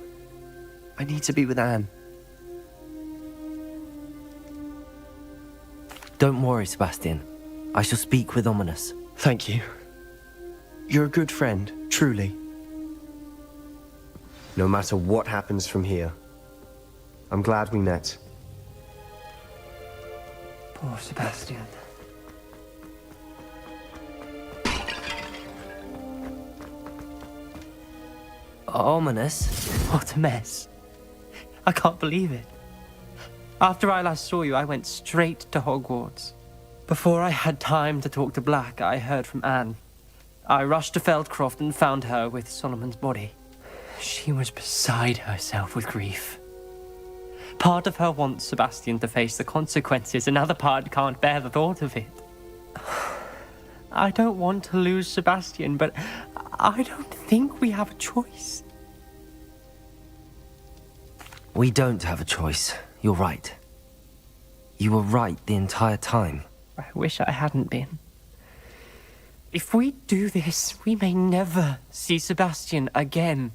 I need to be with Anne. Don't worry, Sebastian. I shall speak with Ominous. Thank you. You're a good friend, truly. No matter what happens from here, I'm glad we met. Poor Sebastian. Ominous? What a mess. I can't believe it. After I last saw you, I went straight to Hogwarts. Before I had time to talk to Black, I heard from Anne. I rushed to Feldcroft and found her with Solomon's body. She was beside herself with grief. Part of her wants Sebastian to face the consequences, another part can't bear the thought of it. I don't want to lose Sebastian, but I don't think we have a choice. We don't have a choice. You're right. You were right the entire time. I wish I hadn't been. If we do this, we may never see Sebastian again.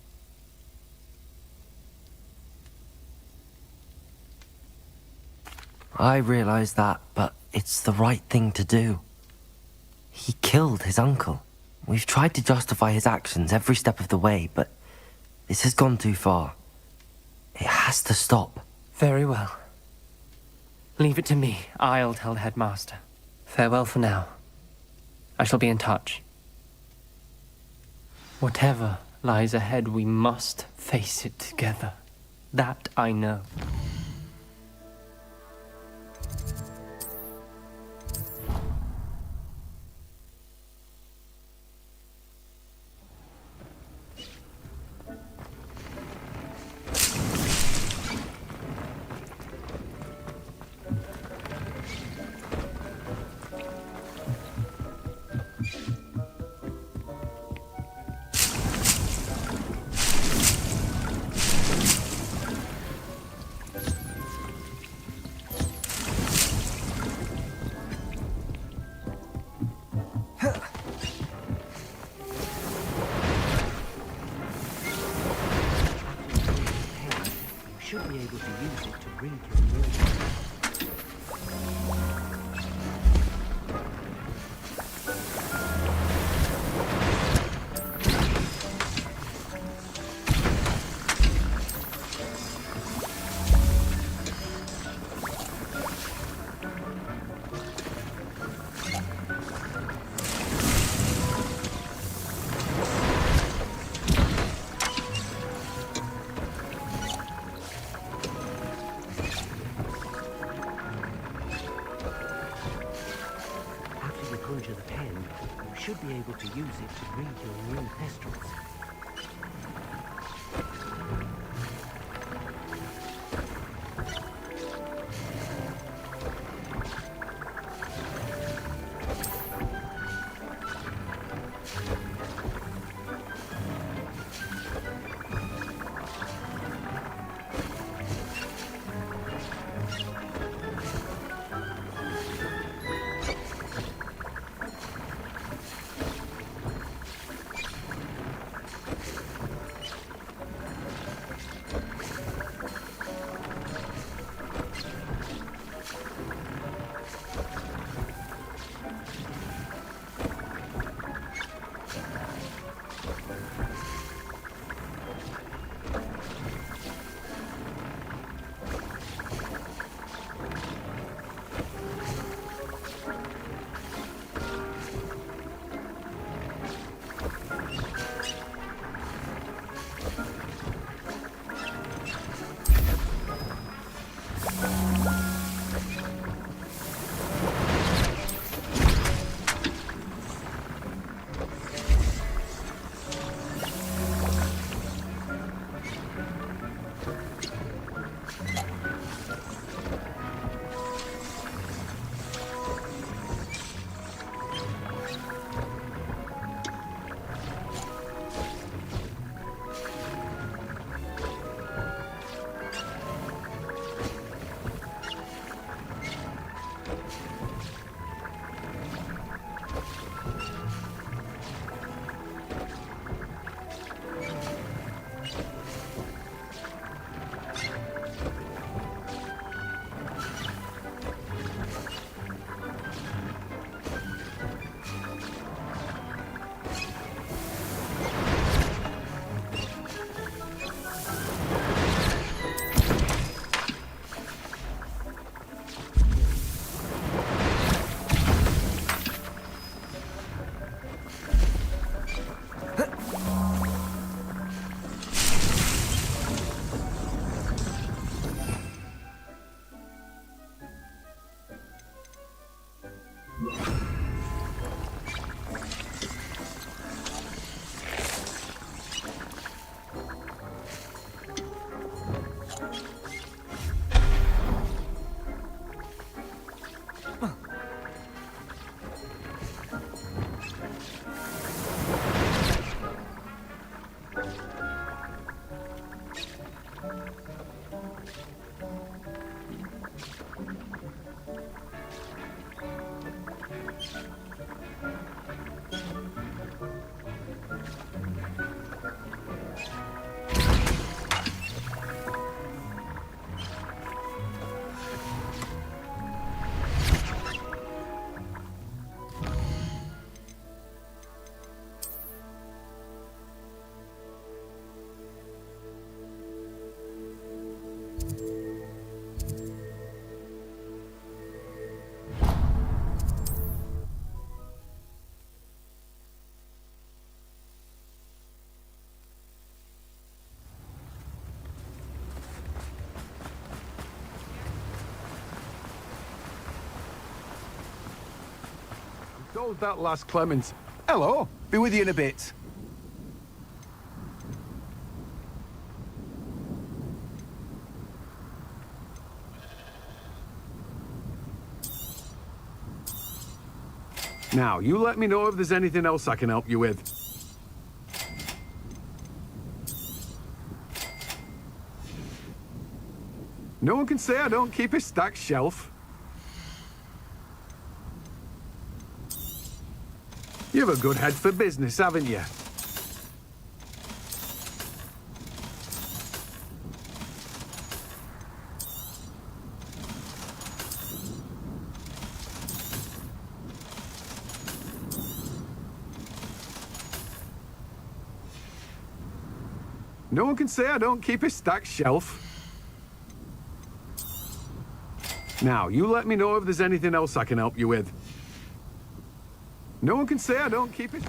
I realize that, but it's the right thing to do. He killed his uncle. We've tried to justify his actions every step of the way, but this has gone too far. It has to stop. Very well. Leave it to me. I'll tell the headmaster. Farewell for now. I shall be in touch. Whatever lies ahead, we must face it together. That I know. Should be able to use it to read your words. Conjure the pen, you should be able to use it to read your new thestrals. Told that last Clemens. Hello, be with you in a bit. Now, you let me know if there's anything else I can help you with. No one can say I don't keep a stacked shelf. You have a good head for business, haven't you? No one can say I don't keep a stacked shelf. Now, you let me know if there's anything else I can help you with. No one can say I don't keep it.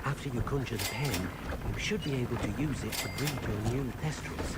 After you conjure the pen, you should be able to use it to read your new test rules.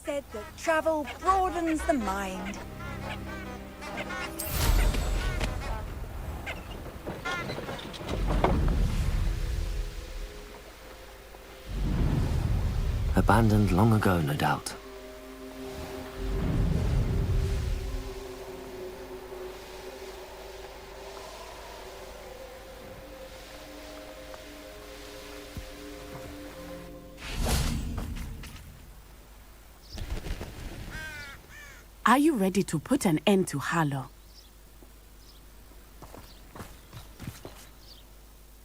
said that travel broadens the mind. Abandoned long ago, no doubt. Are you ready to put an end to Harlow?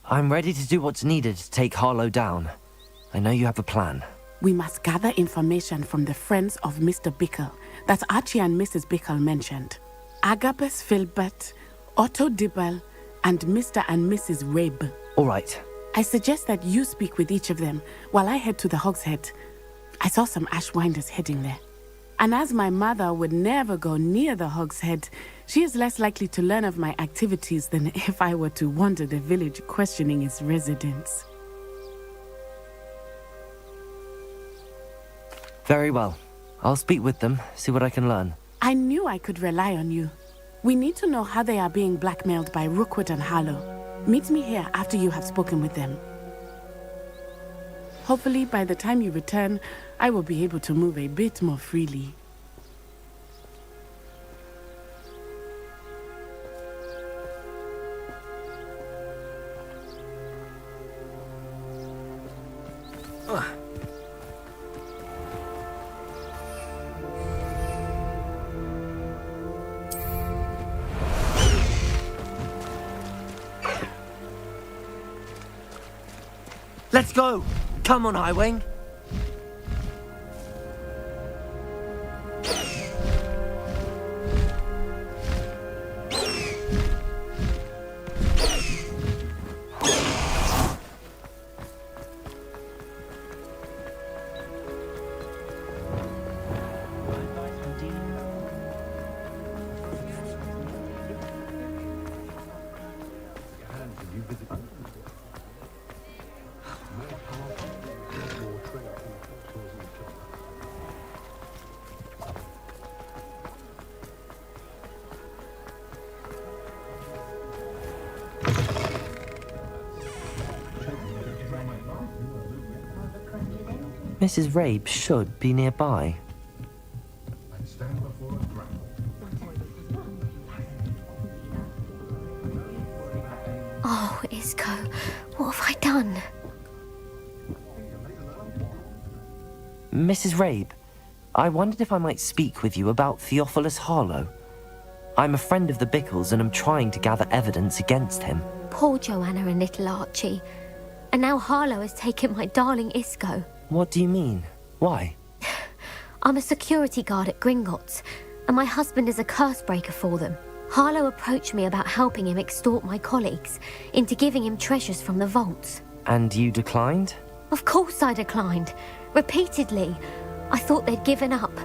I'm ready to do what's needed to take Harlow down. I know you have a plan. We must gather information from the friends of Mr. Bickle that Archie and Mrs. Bickle mentioned. Agabus Filbert, Otto Dibble, and Mr. and Mrs. Rabe. All right. I suggest that you speak with each of them while I head to the Hogshead. I saw some Ashwinders heading there. And as my mother would never go near the Hogshead, she is less likely to learn of my activities than if I were to wander the village questioning its residents. Very well. I'll speak with them, see what I can learn. I knew I could rely on you. We need to know how they are being blackmailed by Rookwood and Harlow. Meet me here after you have spoken with them. Hopefully, by the time you return, I will be able to move a bit more freely. Let's go! Come on, Highwing! Mrs. Rabe should be nearby. Oh, Isco, what have I done? Mrs. Rabe, I wondered if I might speak with you about Theophilus Harlow. I'm a friend of the Bickles and am trying to gather evidence against him. Poor Joanna and little Archie. And now Harlow has taken my darling Isco. What do you mean? Why? I'm a security guard at Gringotts, and my husband is a curse breaker for them. Harlow approached me about helping him extort my colleagues into giving him treasures from the vaults. And you declined? Of course I declined. Repeatedly. I thought they'd given up,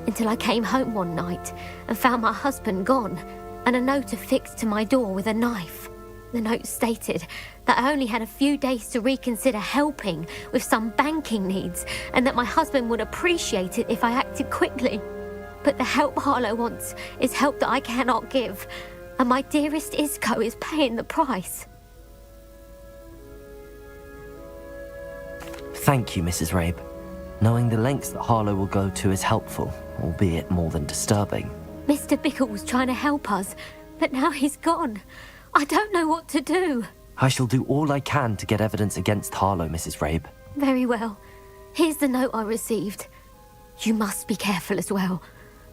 until I came home one night and found my husband gone, and a note affixed to my door with a knife. The note stated that I only had a few days to reconsider helping with some banking needs, and that my husband would appreciate it if I acted quickly. But the help Harlow wants is help that I cannot give, and my dearest Isco is paying the price. Thank you, Mrs. Rabe. Knowing the lengths that Harlow will go to is helpful, albeit more than disturbing. Mr. Bickle was trying to help us, but now he's gone. I don't know what to do. I shall do all I can to get evidence against Harlow, Mrs. Rabe. Very well. Here's the note I received. You must be careful as well.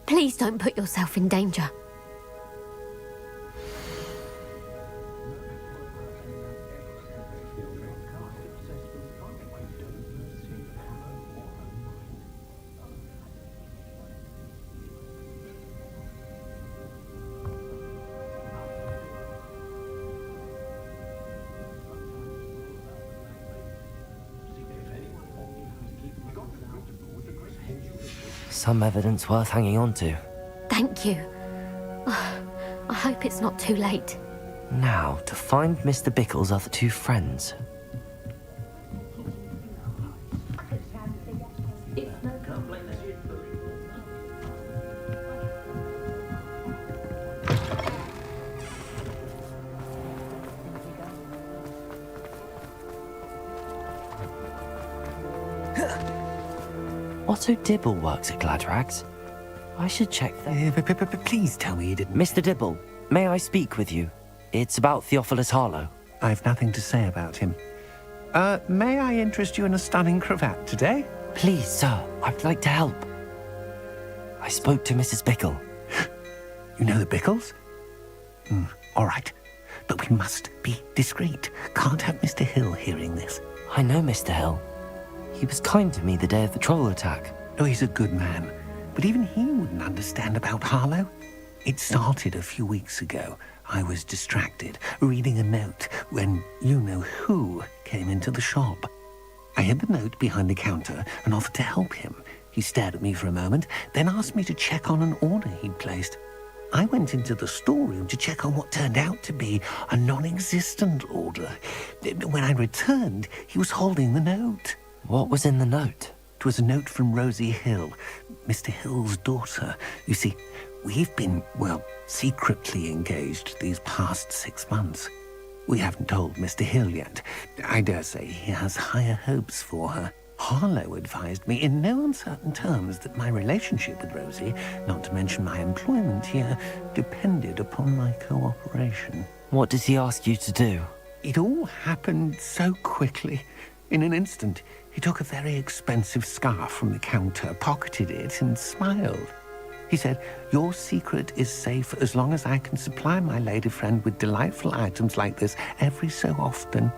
Please don't put yourself in danger. Some evidence worth hanging on to. Thank you. I hope it's not too late. Now, to find Mr. Bickle's other two friends. Otto Dibble works at Gladrags. I should check that. Please tell me you didn't. Mr. Dibble, may I speak with you? It's about Theophilus Harlow. I've nothing to say about him. May I interest you in a stunning cravat today? Please, sir, I'd like to help. I spoke to Mrs. Bickle. You know the Bickles? All right. But we must be discreet. Can't have Mr. Hill hearing this. I know Mr. Hill. He was kind to me the day of the troll attack. Oh, he's a good man. But even he wouldn't understand about Harlow. It started a few weeks ago. I was distracted, reading a note, when you-know-who came into the shop. I hid the note behind the counter and offered to help him. He stared at me for a moment, then asked me to check on an order he'd placed. I went into the storeroom to check on what turned out to be a non-existent order. When I returned, he was holding the note. What was in the note? It was a note from Rosie Hill, Mr. Hill's daughter. You see, we've been, well, secretly engaged these past 6 months. We haven't told Mr. Hill yet. I dare say he has higher hopes for her. Harlow advised me in no uncertain terms that my relationship with Rosie, not to mention my employment here, depended upon my cooperation. What does he ask you to do? It all happened so quickly. In an instant, he took a very expensive scarf from the counter, pocketed it, and smiled. He said, "Your secret is safe as long as I can supply my lady friend with delightful items like this every so often."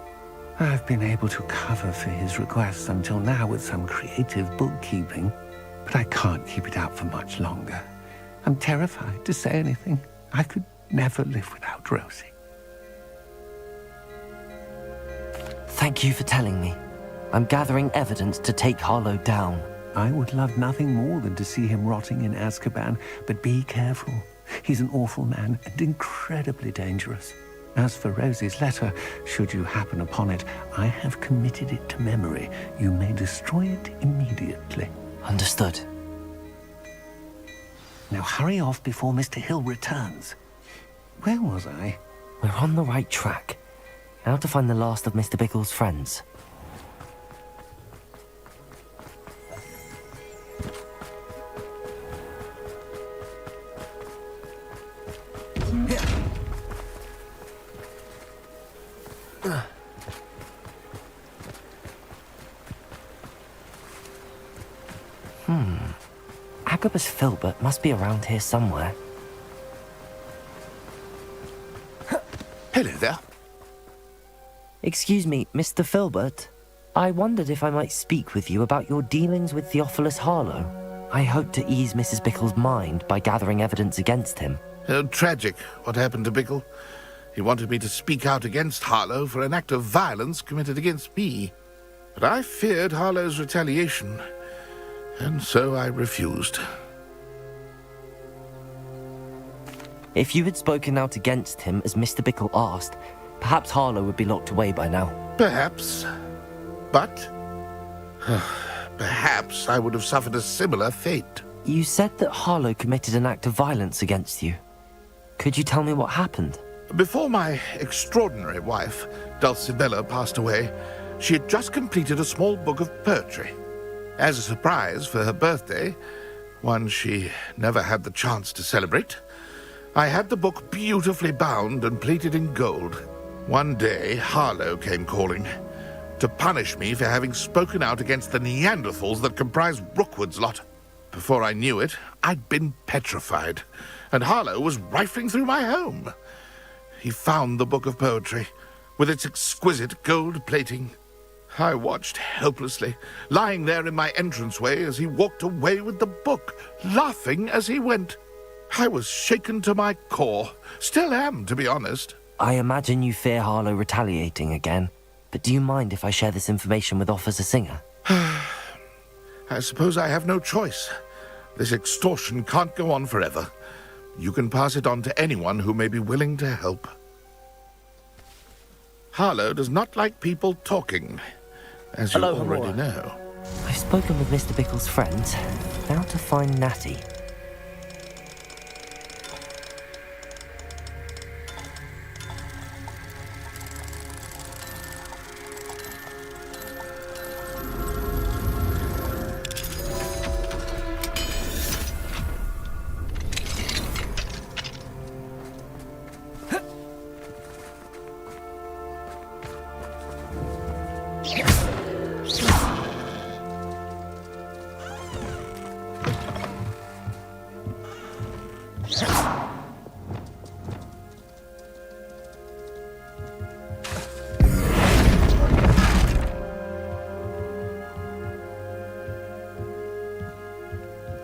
I've been able to cover for his requests until now with some creative bookkeeping, but I can't keep it up for much longer. I'm terrified to say anything. I could never live without Rosie. Thank you for telling me. I'm gathering evidence to take Harlow down. I would love nothing more than to see him rotting in Azkaban, but be careful. He's an awful man and incredibly dangerous. As for Rosie's letter, should you happen upon it, I have committed it to memory. You may destroy it immediately. Understood. Now hurry off before Mr. Hill returns. Where was I? We're on the right track. Now to find the last of Mr. Bickle's friends. Agabus Filbert must be around here somewhere. Hello there. Excuse me, Mr. Filbert. I wondered if I might speak with you about your dealings with Theophilus Harlow. I hope to ease Mrs. Bickle's mind by gathering evidence against him. Tragic, what happened to Bickle. He wanted me to speak out against Harlow for an act of violence committed against me. But I feared Harlow's retaliation, and so I refused. If you had spoken out against him as Mr. Bickle asked, perhaps Harlow would be locked away by now. Perhaps. But perhaps I would have suffered a similar fate. You said that Harlow committed an act of violence against you. Could you tell me what happened? Before my extraordinary wife, Dulcibella, passed away, she had just completed a small book of poetry. As a surprise for her birthday, one she never had the chance to celebrate, I had the book beautifully bound and plated in gold. One day, Harlow came calling to punish me for having spoken out against the Neanderthals that comprise Rookwood's lot. Before I knew it, I'd been petrified, and Harlow was rifling through my home. He found the book of poetry, with its exquisite gold plating. I watched helplessly, lying there in my entranceway as he walked away with the book, laughing as he went. I was shaken to my core. Still am, to be honest. I imagine you fear Harlow retaliating again, but do you mind if I share this information with Officer Singer? I suppose I have no choice. This extortion can't go on forever. You can pass it on to anyone who may be willing to help. Harlow does not like people talking, as you already know. I've spoken with Mr. Bickle's friends. Now to find Natty.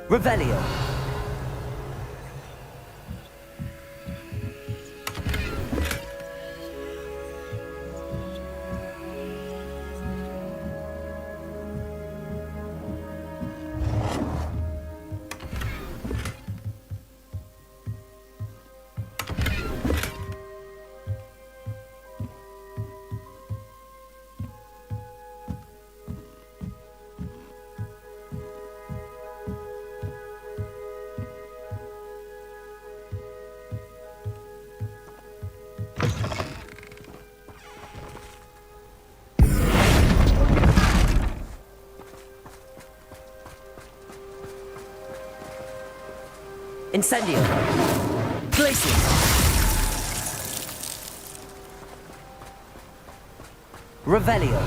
Revelio. Incendio. Places. Revelio.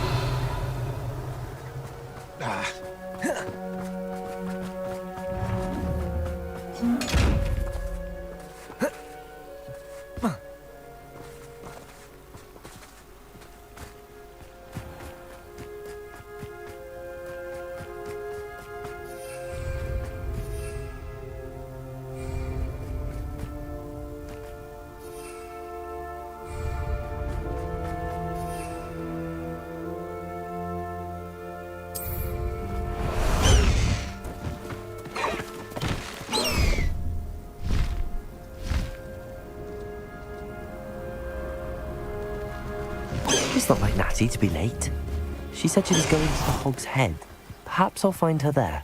It's not like Natty to be late. She said she was going to the Hog's Head. Perhaps I'll find her there.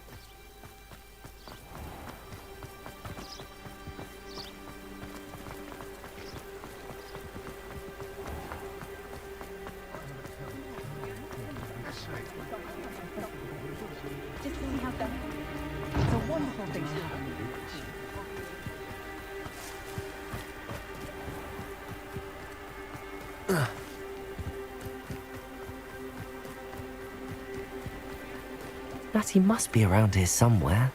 Natty must be around here somewhere.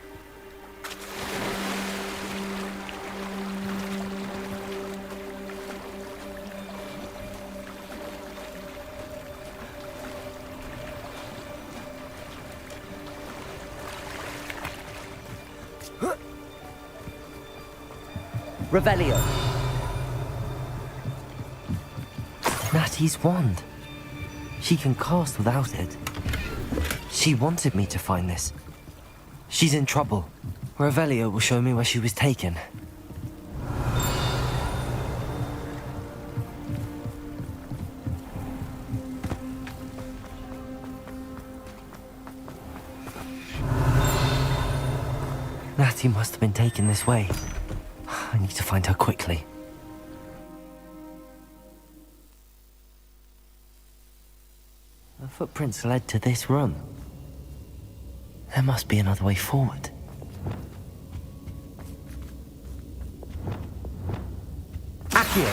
Revelio. Natty's wand. She can cast without it. She wanted me to find this. She's in trouble. Revelio will show me where she was taken. Natty must have been taken this way. I need to find her quickly. The footprints led to this room. There must be another way forward. Accio!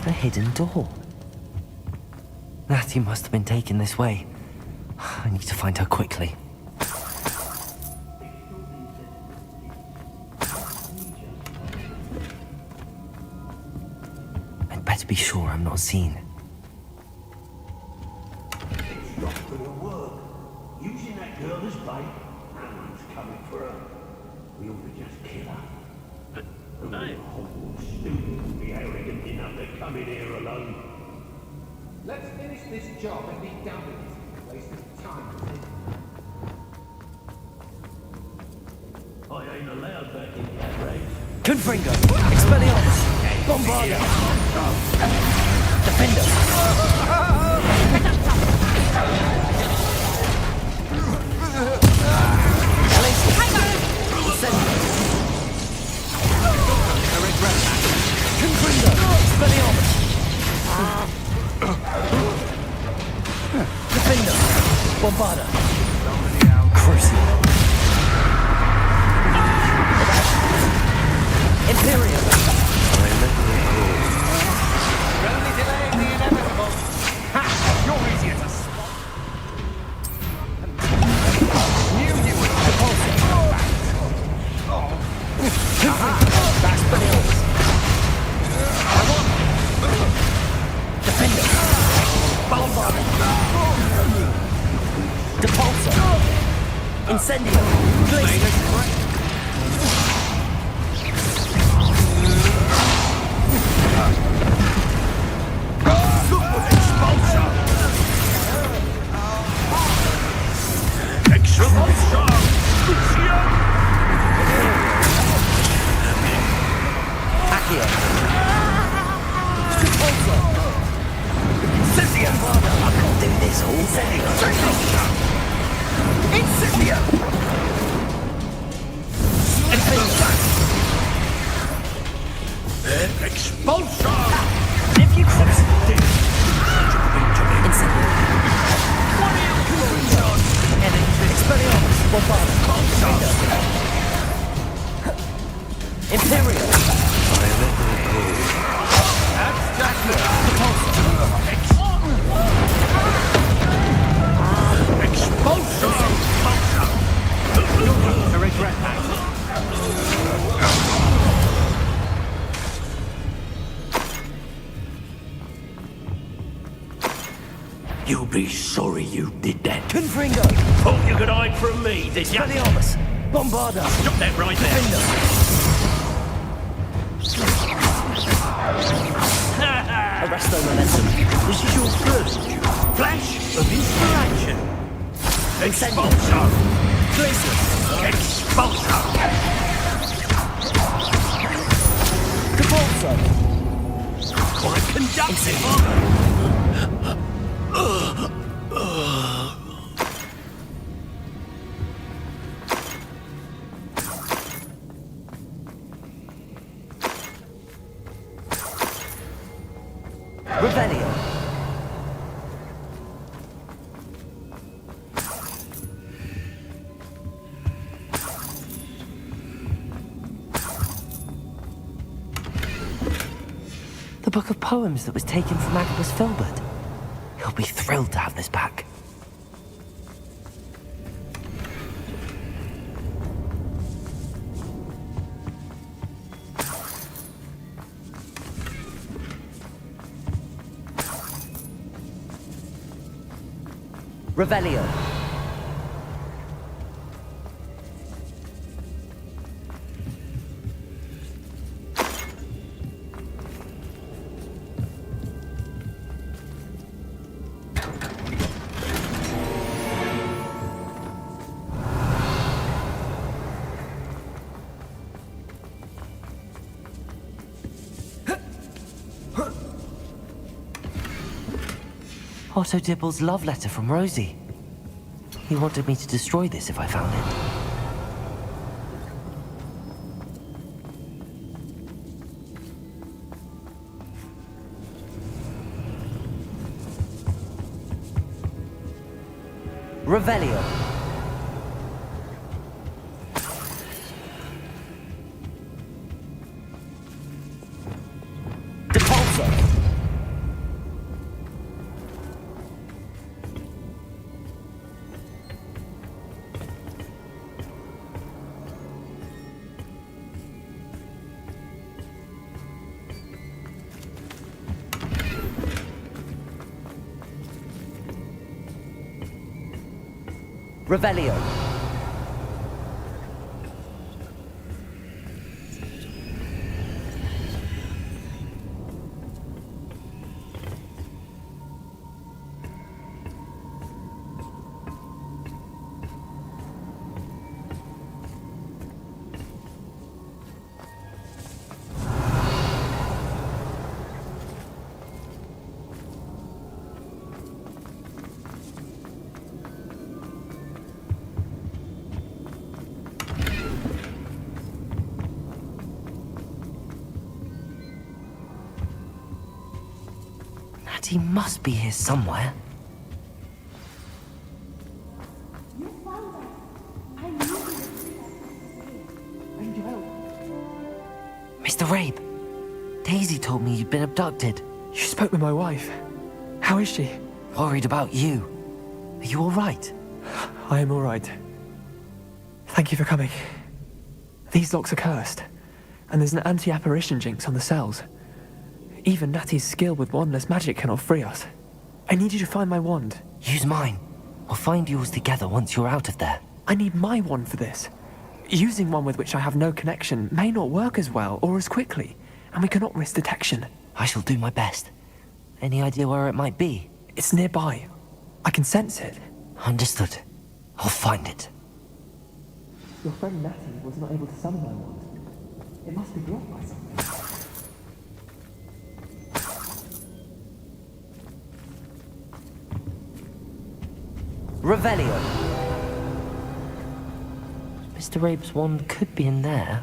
A hidden door. Natty must have been taken this way. I need to find her quickly. I'd better be sure I'm not seen. It's not gonna work. Using that girl as bait, no one's coming for her. We ought to just kill her. Only a Hogwarts student would be arrogant enough to come in here alone. Let's finish this job and be done with it. Wasting time with it. I ain't allowed back in that race. Confringo! Expelliarmus! Bombarda! Defender! Confringo! Expelliarmus! Defender! Bombarda! Crucible! Imperial! I regret that. You'll be sorry you did that. Confringo! Thought you could hide from me, did you? Expelliarmus! Bombarda! Stop that right there. Arresto momentum. This is your first flash of inspiration. Expulso! Glacius! Expulso! Capulso! Quite conductive. Revelio! The book of poems that was taken from Agabus Filbert. He'll be thrilled to have this back. Revelio. Otto Dibble's love letter from Rosie. He wanted me to destroy this if I found it. Revelio. Depulso. Revelio. He must be here somewhere. Mr. Rabe, Daisy told me you'd been abducted. You spoke with my wife. How is she? Worried about you. Are you all right? I am all right. Thank you for coming. These locks are cursed, and there's an anti-apparition jinx on the cells. Even Natty's skill with wandless magic cannot free us. I need you to find my wand. Use mine. We'll find yours together once you're out of there. I need my wand for this. Using one with which I have no connection may not work as well or as quickly, and we cannot risk detection. I shall do my best. Any idea where it might be? It's nearby. I can sense it. Understood. I'll find it. Your friend Natty was not able to summon my wand. It must be blocked by something. Revelio. Mr. Rabe's wand could be in there.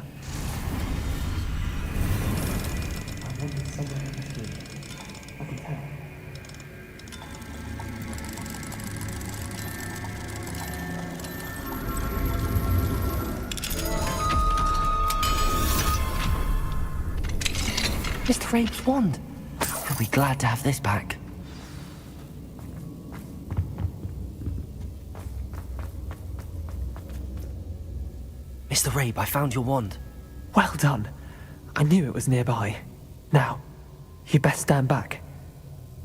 I wonder somewhere in this room. I can tell. Mr. Rabe's wand. He'll be glad to have this back. Mr. Rabe, I found your wand. Well done. I knew it was nearby. Now, you best stand back.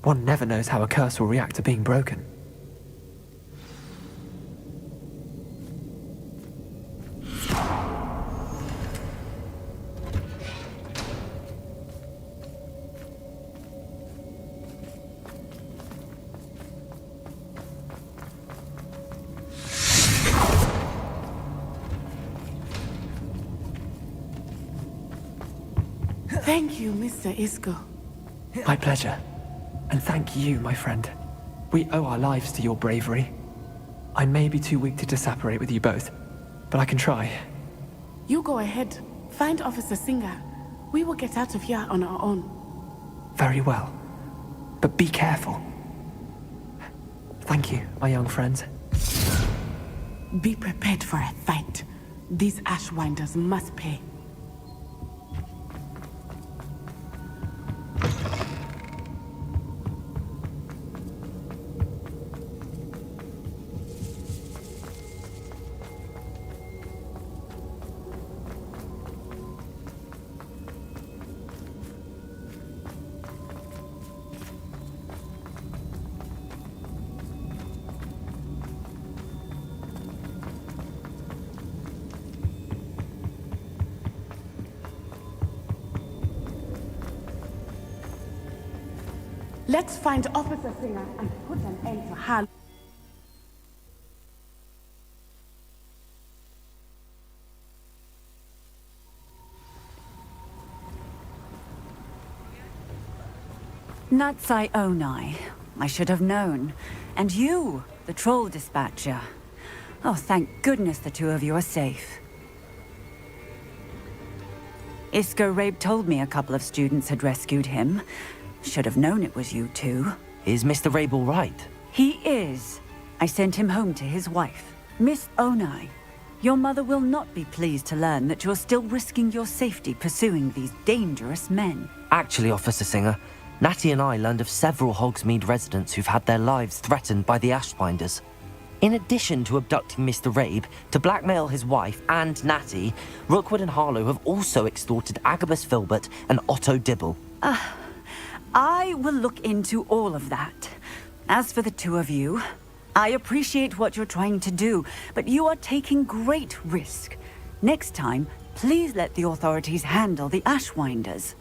One never knows how a curse will react to being broken. Thank you, Mr. Isco. My pleasure. And thank you, my friend. We owe our lives to your bravery. I may be too weak to disapparate with you both, but I can try. You go ahead. Find Officer Singer. We will get out of here on our own. Very well. But be careful. Thank you, my young friends. Be prepared for a fight. These Ashwinders must pay. Let's find Officer Singer and put an end to her. Natsai Onai. I should have known. And you, the troll dispatcher. Oh, thank goodness the two of you are safe. Isco Rabe told me a couple of students had rescued him. Should have known it was you two. Is Mr. Rabe all right? He is. I sent him home to his wife. Miss Onai, your mother will not be pleased to learn that you're still risking your safety pursuing these dangerous men. Actually, Officer Singer, Natty and I learned of several Hogsmeade residents who've had their lives threatened by the Ashwinders. In addition to abducting Mr. Rabe to blackmail his wife and Natty, Rookwood and Harlow have also extorted Agabus Filbert and Otto Dibble. I will look into all of that. As for the two of you, I appreciate what you're trying to do, but you are taking great risk. Next time, please let the authorities handle the Ashwinders.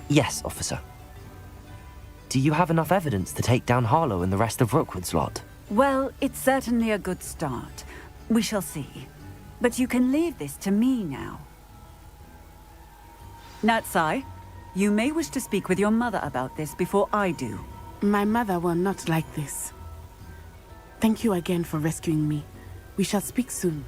Yes, officer. Do you have enough evidence to take down Harlow and the rest of Rookwood's lot? Well, it's certainly a good start. We shall see. But you can leave this to me now. Natsai, you may wish to speak with your mother about this before I do. My mother will not like this. Thank you again for rescuing me. We shall speak soon.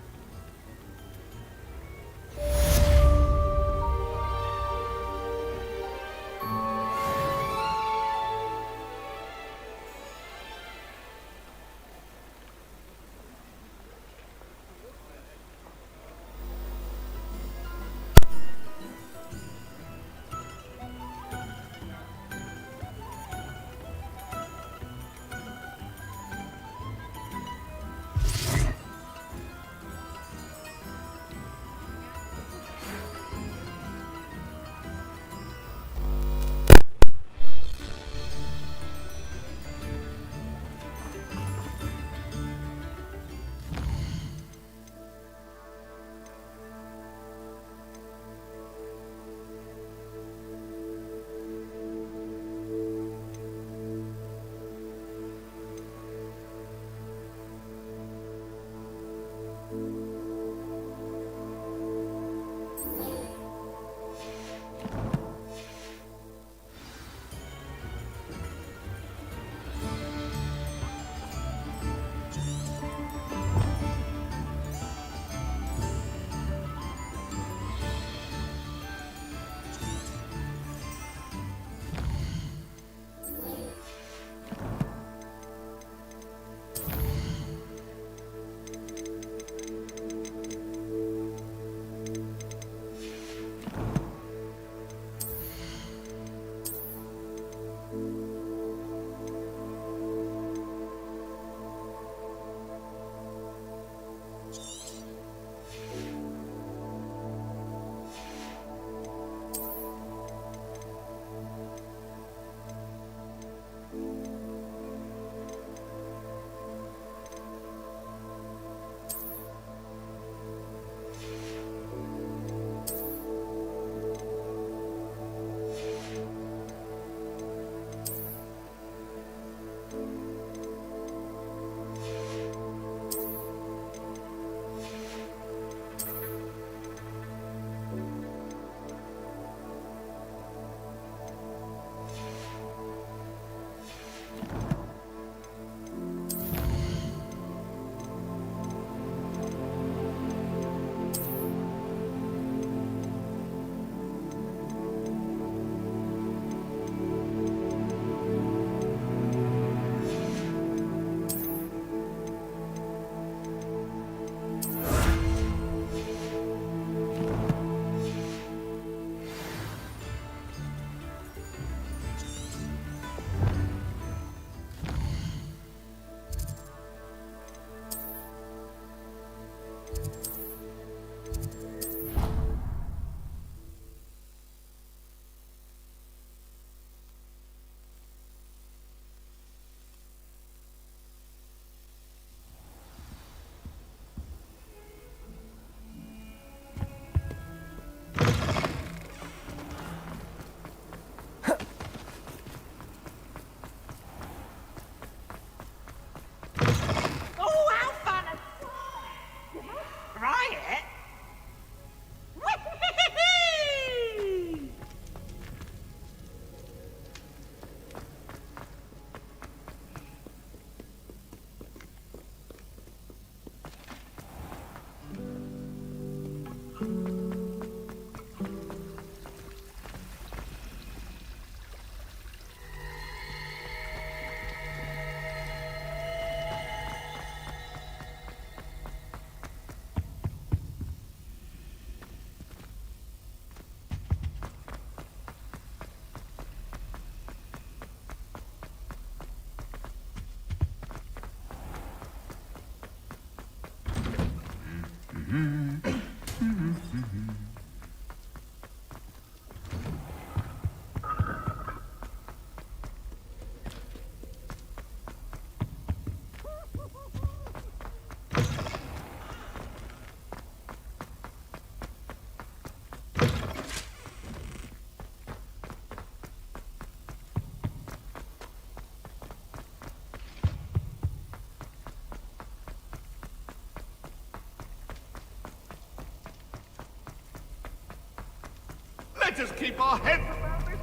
Let us keep our heads around it.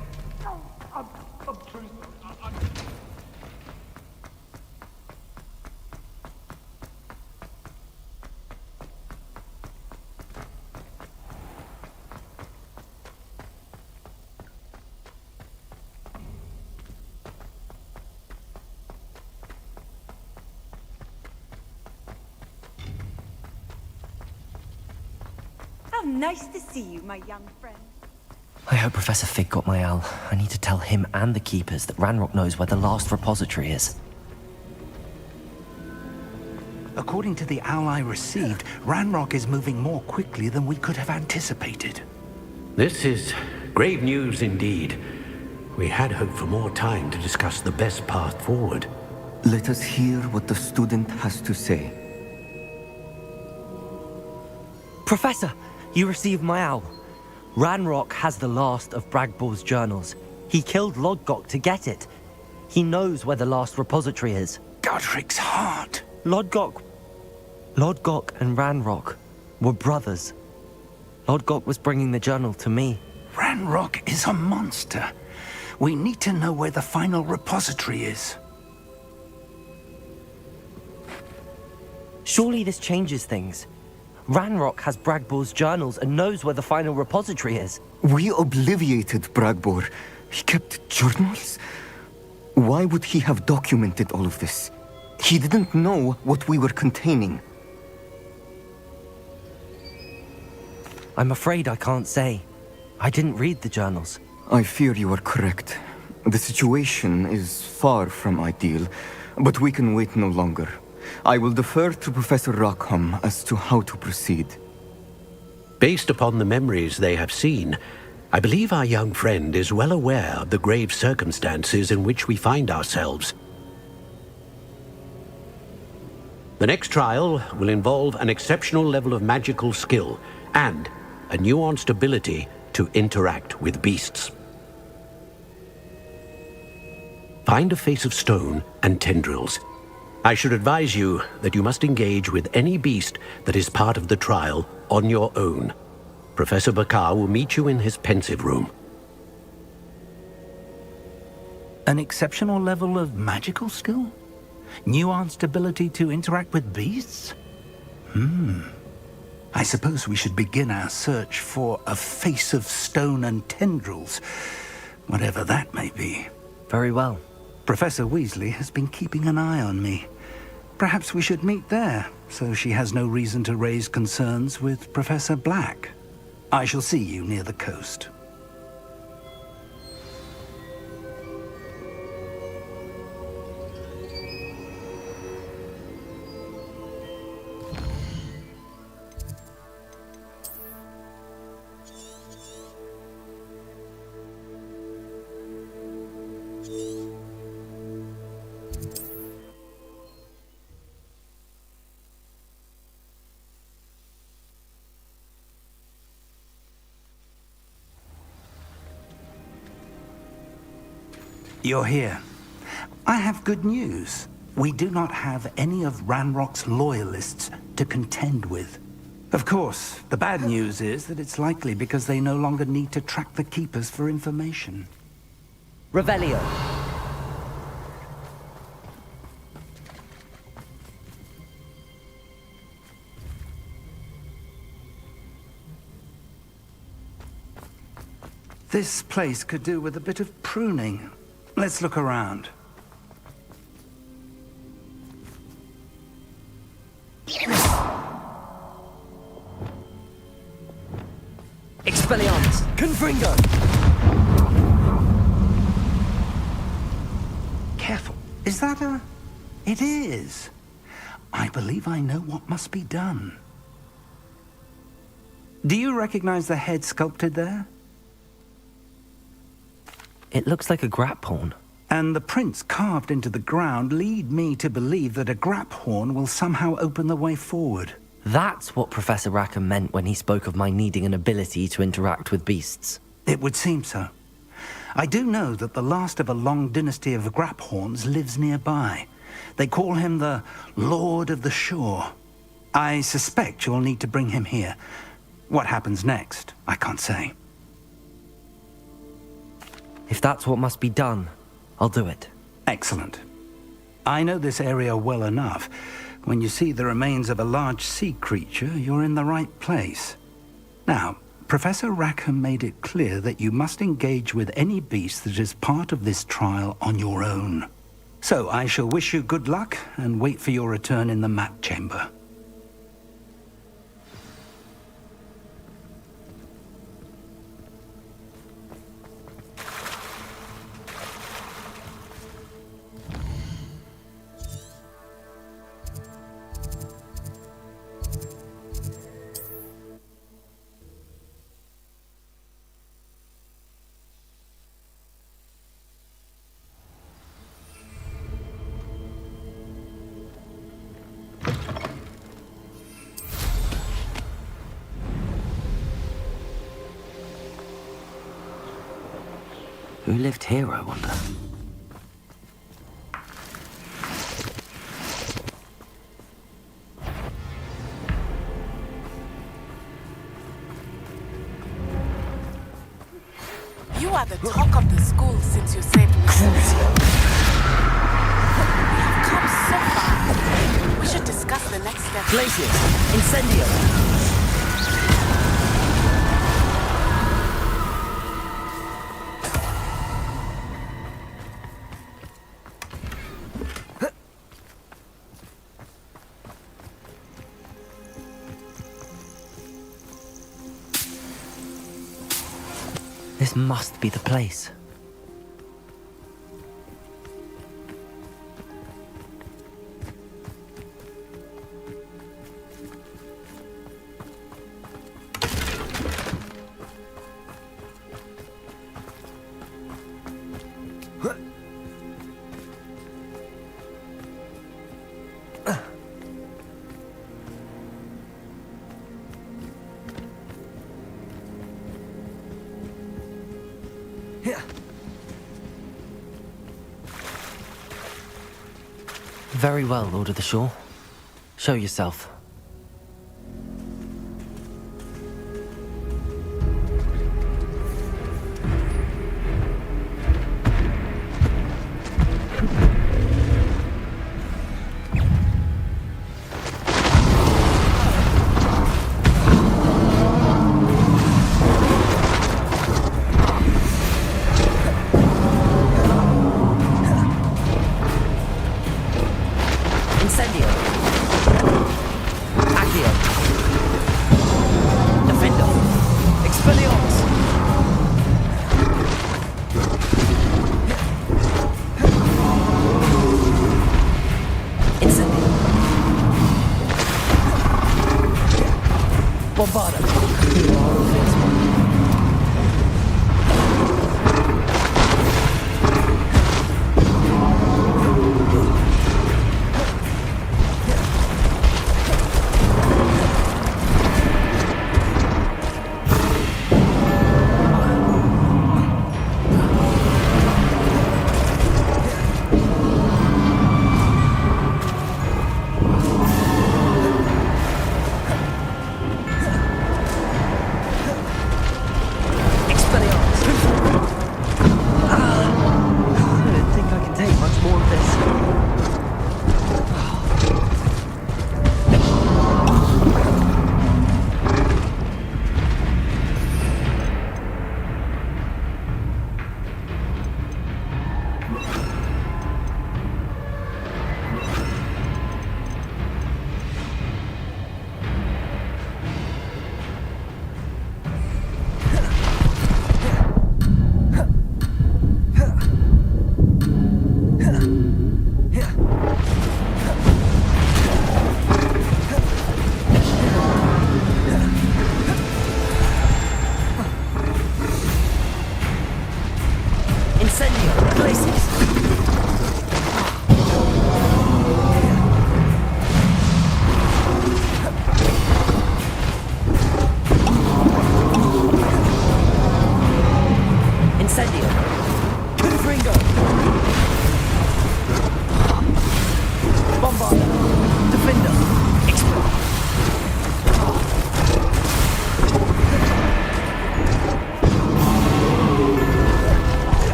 How nice to see you, my young friend. I hope Professor Fig got my Al. I need to tell him and the Keepers that Ranrock knows where the last repository is. According to the owl I received, Ranrock is moving more quickly than we could have anticipated. This is grave news indeed. We had hoped for more time to discuss the best path forward. Let us hear what the student has to say. Professor, you received my Al. Ranrock has the last of Bragball's journals. He killed Lodgok to get it. He knows where the last repository is. Godric's heart. Lodgok and Ranrock were brothers. Lodgok was bringing the journal to me. Ranrock is a monster. We need to know where the final repository is. Surely this changes things. Ranrock has Bragball's journals and knows where the final repository is. We obliviated Bragbor. He kept journals? Why would he have documented all of this? He didn't know what we were containing. I'm afraid I can't say. I didn't read the journals. I fear you are correct. The situation is far from ideal, but we can wait no longer. I will defer to Professor Rockham as to how to proceed. Based upon the memories they have seen, I believe our young friend is well aware of the grave circumstances in which we find ourselves. The next trial will involve an exceptional level of magical skill and a nuanced ability to interact with beasts. Find a face of stone and tendrils. I should advise you that you must engage with any beast that is part of the trial on your own. Professor Bakar will meet you in his pensive room. An exceptional level of magical skill? Nuanced ability to interact with beasts? I suppose we should begin our search for a face of stone and tendrils, whatever that may be. Very well. Professor Weasley has been keeping an eye on me. Perhaps we should meet there, so she has no reason to raise concerns with Professor Black. I shall see you near the coast. You're here. I have good news. We do not have any of Ranrock's loyalists to contend with. Of course, the bad news is that it's likely because they no longer need to track the Keepers for information. Revelio. This place could do with a bit of pruning. Let's look around. Expelliarmus! Confringo! Careful. Is that a... It is. I believe I know what must be done. Do you recognize the head sculpted there? It looks like a grap horn. And the prints carved into the ground lead me to believe that a grap horn will somehow open the way forward. That's what Professor Rackham meant when he spoke of my needing an ability to interact with beasts. It would seem so. I do know that the last of a long dynasty of grap horns lives nearby. They call him the Lord of the Shore. I suspect you'll need to bring him here. What happens next, I can't say. If that's what must be done, I'll do it. Excellent. I know this area well enough. When you see the remains of a large sea creature, you're in the right place. Now, Professor Rackham made it clear that you must engage with any beast that is part of this trial on your own. So I shall wish you good luck and wait for your return in the map chamber. Who lived here, I wonder? You are the talk of the school since you saved me. We have come so far. We should discuss the next step. Glaciers! Incendio! This must be the place. Very well, Lord of the Shore. Show yourself.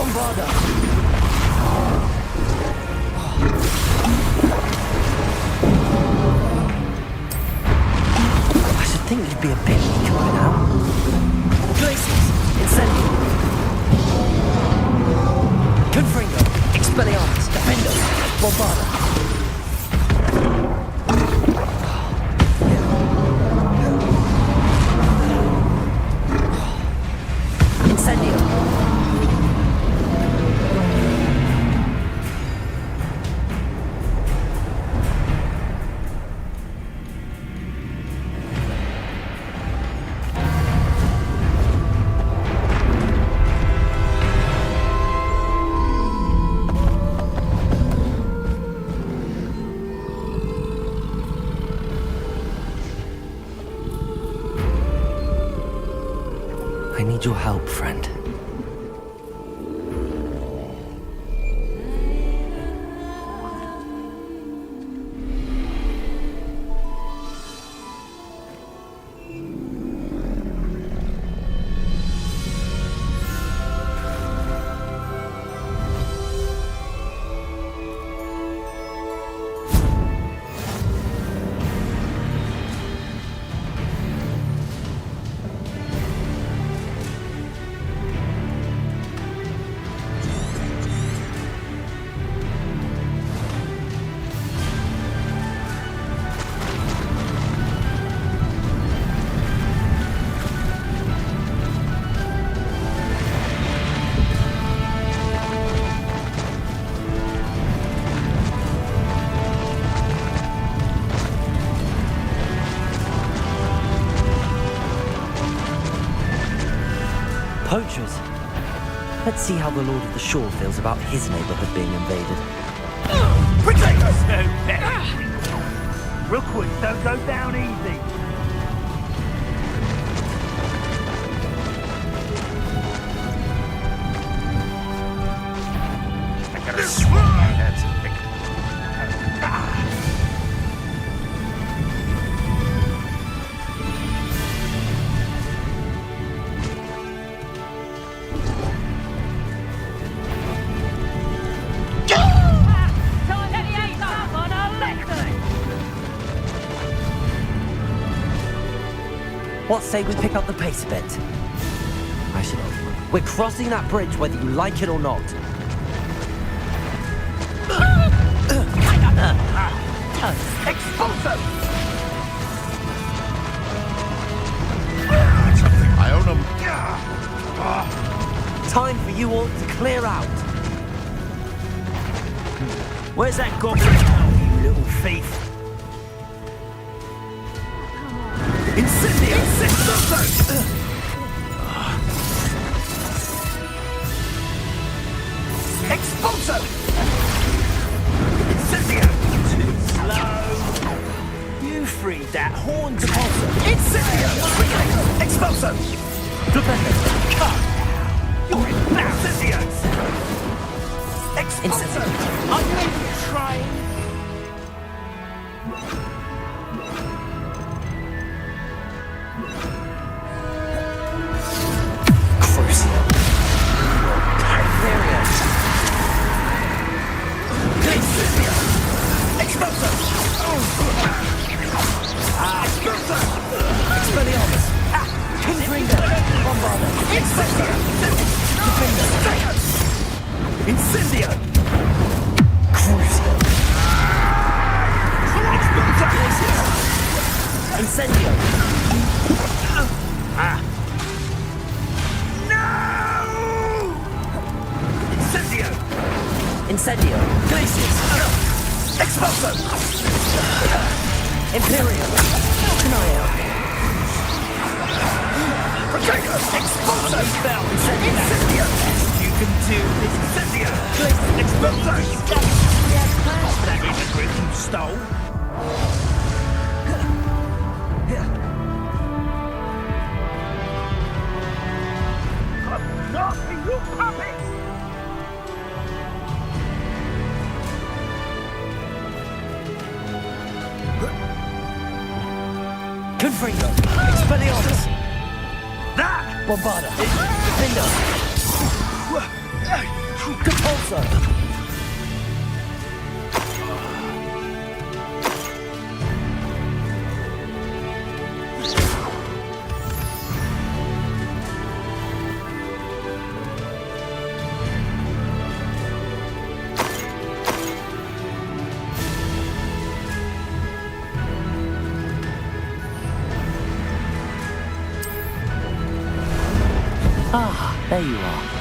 Bombarda! I should think you'd be a bit weaker by now. Glaciers! Incendio! Confringo! Expelliarmus! Defendo! Bombarda! I need your help, friend. Poachers. Let's see how the Lord of the Shore feels about his neighborhood being invaded. Real quick, don't go down easy. I gotta swing my head. What say we pick up the pace a bit? I should. We're crossing that bridge whether you like it or not. Expulso! I own them. Time for you all to clear out. Where's that goblin? Oh, you little thief. Incendio! Expulso! Incendio! Too slow. You freed that horn deposit. Incendio! Expulso! You're in bounds. Incendio! Expulso! I know you're trying. Incendio! Crucio! Incendio! No! Incendio! Incendio! Glaciers! Expulso! Imperial! How can I help? Protego! Expulso! Incendio! You can do this. Incendio! Expulso! We had plans for that immigrant you stole. I'm not your puppet! Confringo! Expelliarmus! That! Bombarda! Defendo! Compulsor! Ah, there you are.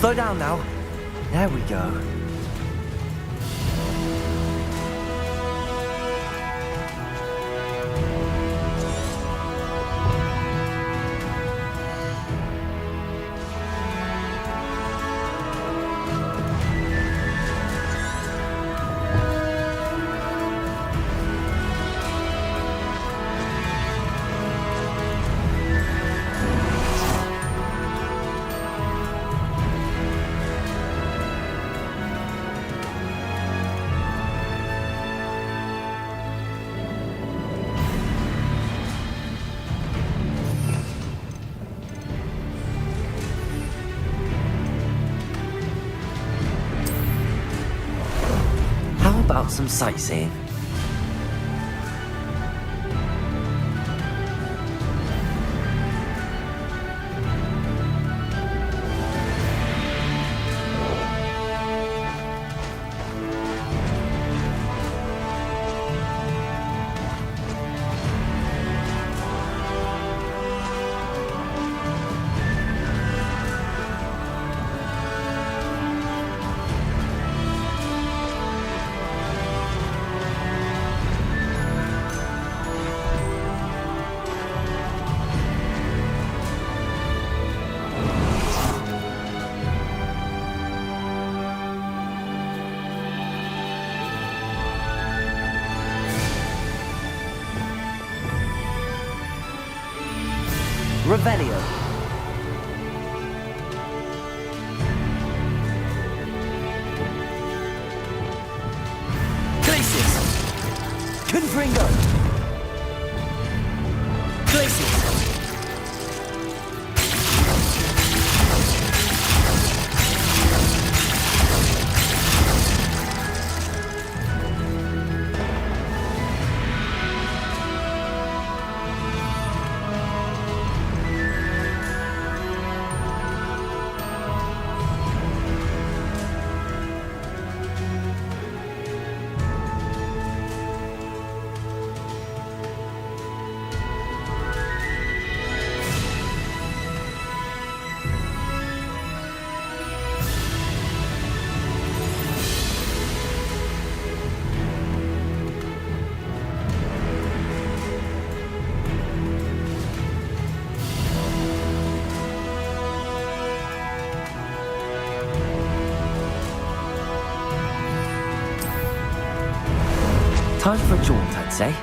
Slow down now. There we go. How about some sightseeing? Revelio. Glacius. Confringo. Glacius. Time for a jaunt, I'd say.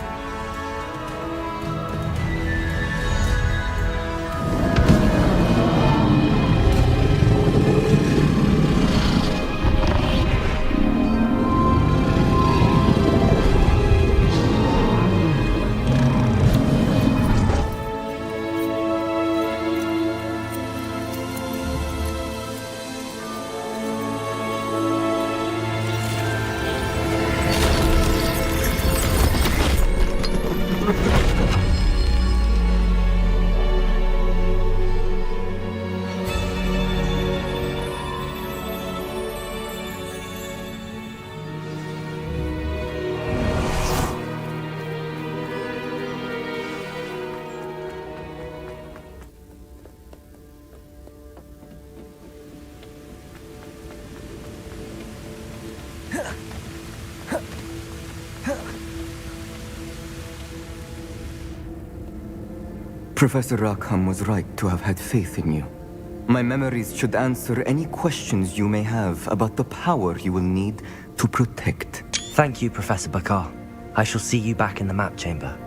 Professor Rackham was right to have had faith in you. My memories should answer any questions you may have about the power you will need to protect. Thank you, Professor Bakar. I shall see you back in the map chamber.